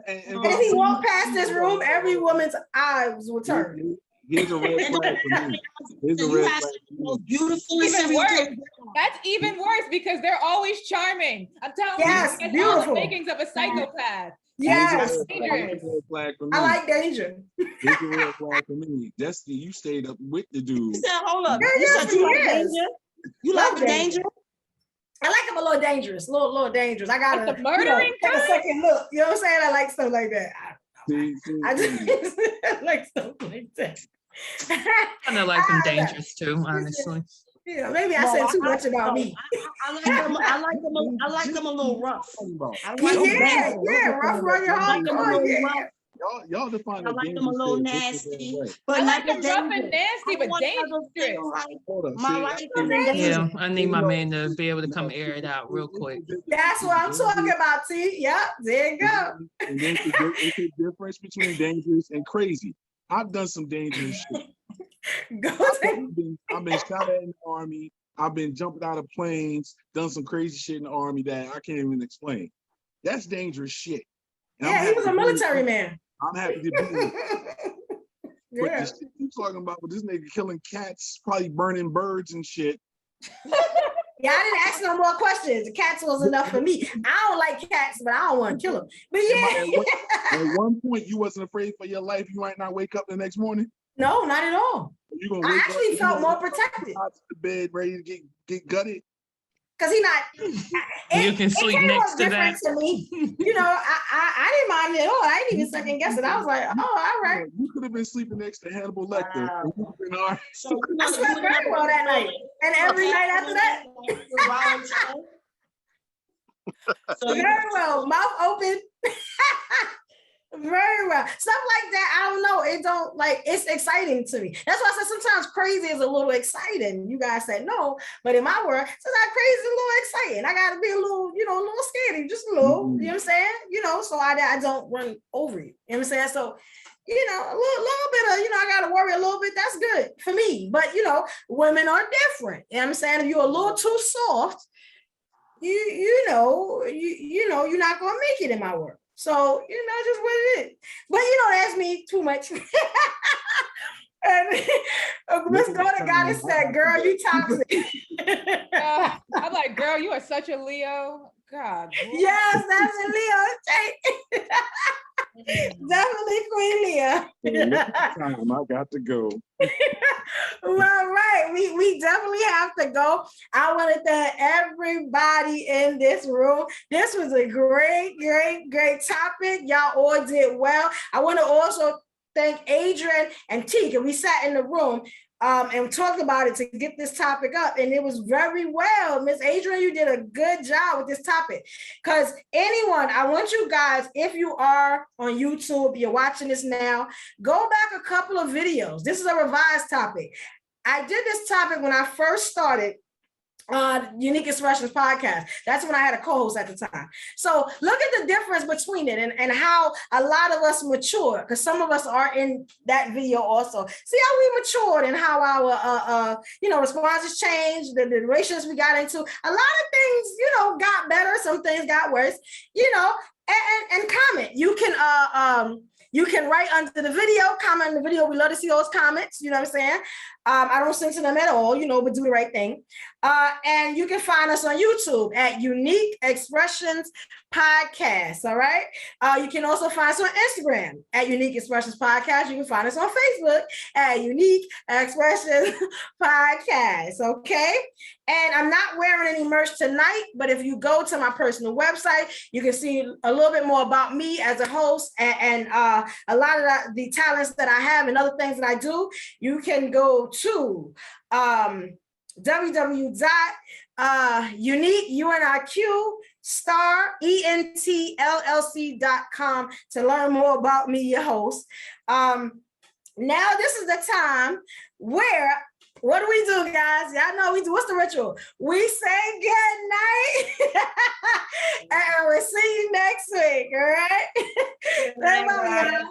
And if he walked past this room, every woman's eyes would turn. Here's a red flag for me. Here's a red flag for me. Beautiful. Even worse. That's even worse because they're always charming. I'm telling Yes, you, it's all the beautiful. makings of a psychopath. Yes, Dangerous. I like danger. Here's a red flag for me. Destiny, you stayed up with the dude. You said, hold up. Yeah, You said you like yes. danger? You like the danger? I like him a little dangerous, little dangerous. I gotta Like the murdering take a second look. You know what I'm saying? I like stuff like that. I just like stuff like that. I kind of like them dangerous too, honestly. Yeah, maybe I said too much about me. I like them a little rough. Yeah, rough, rugged, hardcore. Y'all define I like them a little nasty, I but like not them rough and nasty, but dangerous. Yeah, I need my man to be able to come air it out real quick. That's what I'm talking about, T. Yep, there you go. And there's a difference between dangerous and crazy. I've done some dangerous shit. I've been shot at in the army. I've been jumping out of planes, done some crazy shit in the army that I can't even explain. That's dangerous shit. And yeah, he was a military man. I'm happy to be here. But the shit you talking about with this nigga killing cats, probably burning birds and shit. Yeah, I didn't ask no more questions. The cats was enough for me. I don't like cats, but I don't want to kill them. But yeah. At one point, you wasn't afraid for your life. You might not wake up the next morning. No, not at all. You gonna I actually felt more protected. The bed ready to get gutted. Cause he not. You can sleep next to that. To me. You know, I didn't mind it at all. I didn't even second guess it. I was like, oh, all right. You could have been sleeping next to Hannibal Lecter. Wow. I slept very well that night, and every night after that. Very well, mouth open. Very well. Stuff like that, I don't know. It don't like, it's exciting to me. That's why I said sometimes crazy is a little exciting. You guys said no, but in my world, sometimes crazy is a little exciting. I gotta be a little, a little scary, just a little, you know what I'm saying? So I don't run over you. You know what I'm saying? So, a little bit of, I gotta worry a little bit. That's good for me. But women are different. You know what I'm saying? If you're a little too soft, you're not gonna make it in my world. So, just what it is. But that's me too much. And Miss Daughter Goddess said, girl, you toxic. I'm like, girl, you are such a Leo. God. Yes, that's a Leo. Definitely Queen Leah. I got to go. Well, right. We definitely have to go. I want to thank everybody in this room. This was a great topic. Y'all all did well. I want to also thank Adrian and Teek. We sat in the room and talked about it to get this topic up, and it was very well. Miss Adrian, you did a good job with this topic. Because I want you guys, if you are on YouTube, you're watching this now, go back a couple of videos. This is a revised topic. I did this topic when I first started Uniq Xpressions podcast. That's when I had a co-host at the time. So look at the difference between it and how a lot of us mature, because some of us are in that video also. See how we matured and how our responses changed, the relations we got into. A lot of things, got better. Some things got worse, and comment. You can write under the video, comment on the video. We love to see those comments. You know what I'm saying? I don't censor them at all, but do the right thing. And you can find us on YouTube at Uniq Xpressions Podcast. All right. You can also find us on Instagram at Uniq Xpressions Podcast. You can find us on Facebook at Uniq Xpressions Podcast. Okay. And I'm not wearing any merch tonight, but if you go to my personal website, you can see a little bit more about me as a host and a lot of the talents that I have and other things that I do. You can go to www.uniqxpressions.com Uniq, UNIQ, StarEntLLC.com to learn more about me, your host. Now this is the time where, what do we do, guys? Y'all know we do. What's the ritual? We say good night, and we'll see you next week. All right. Bye, y'all.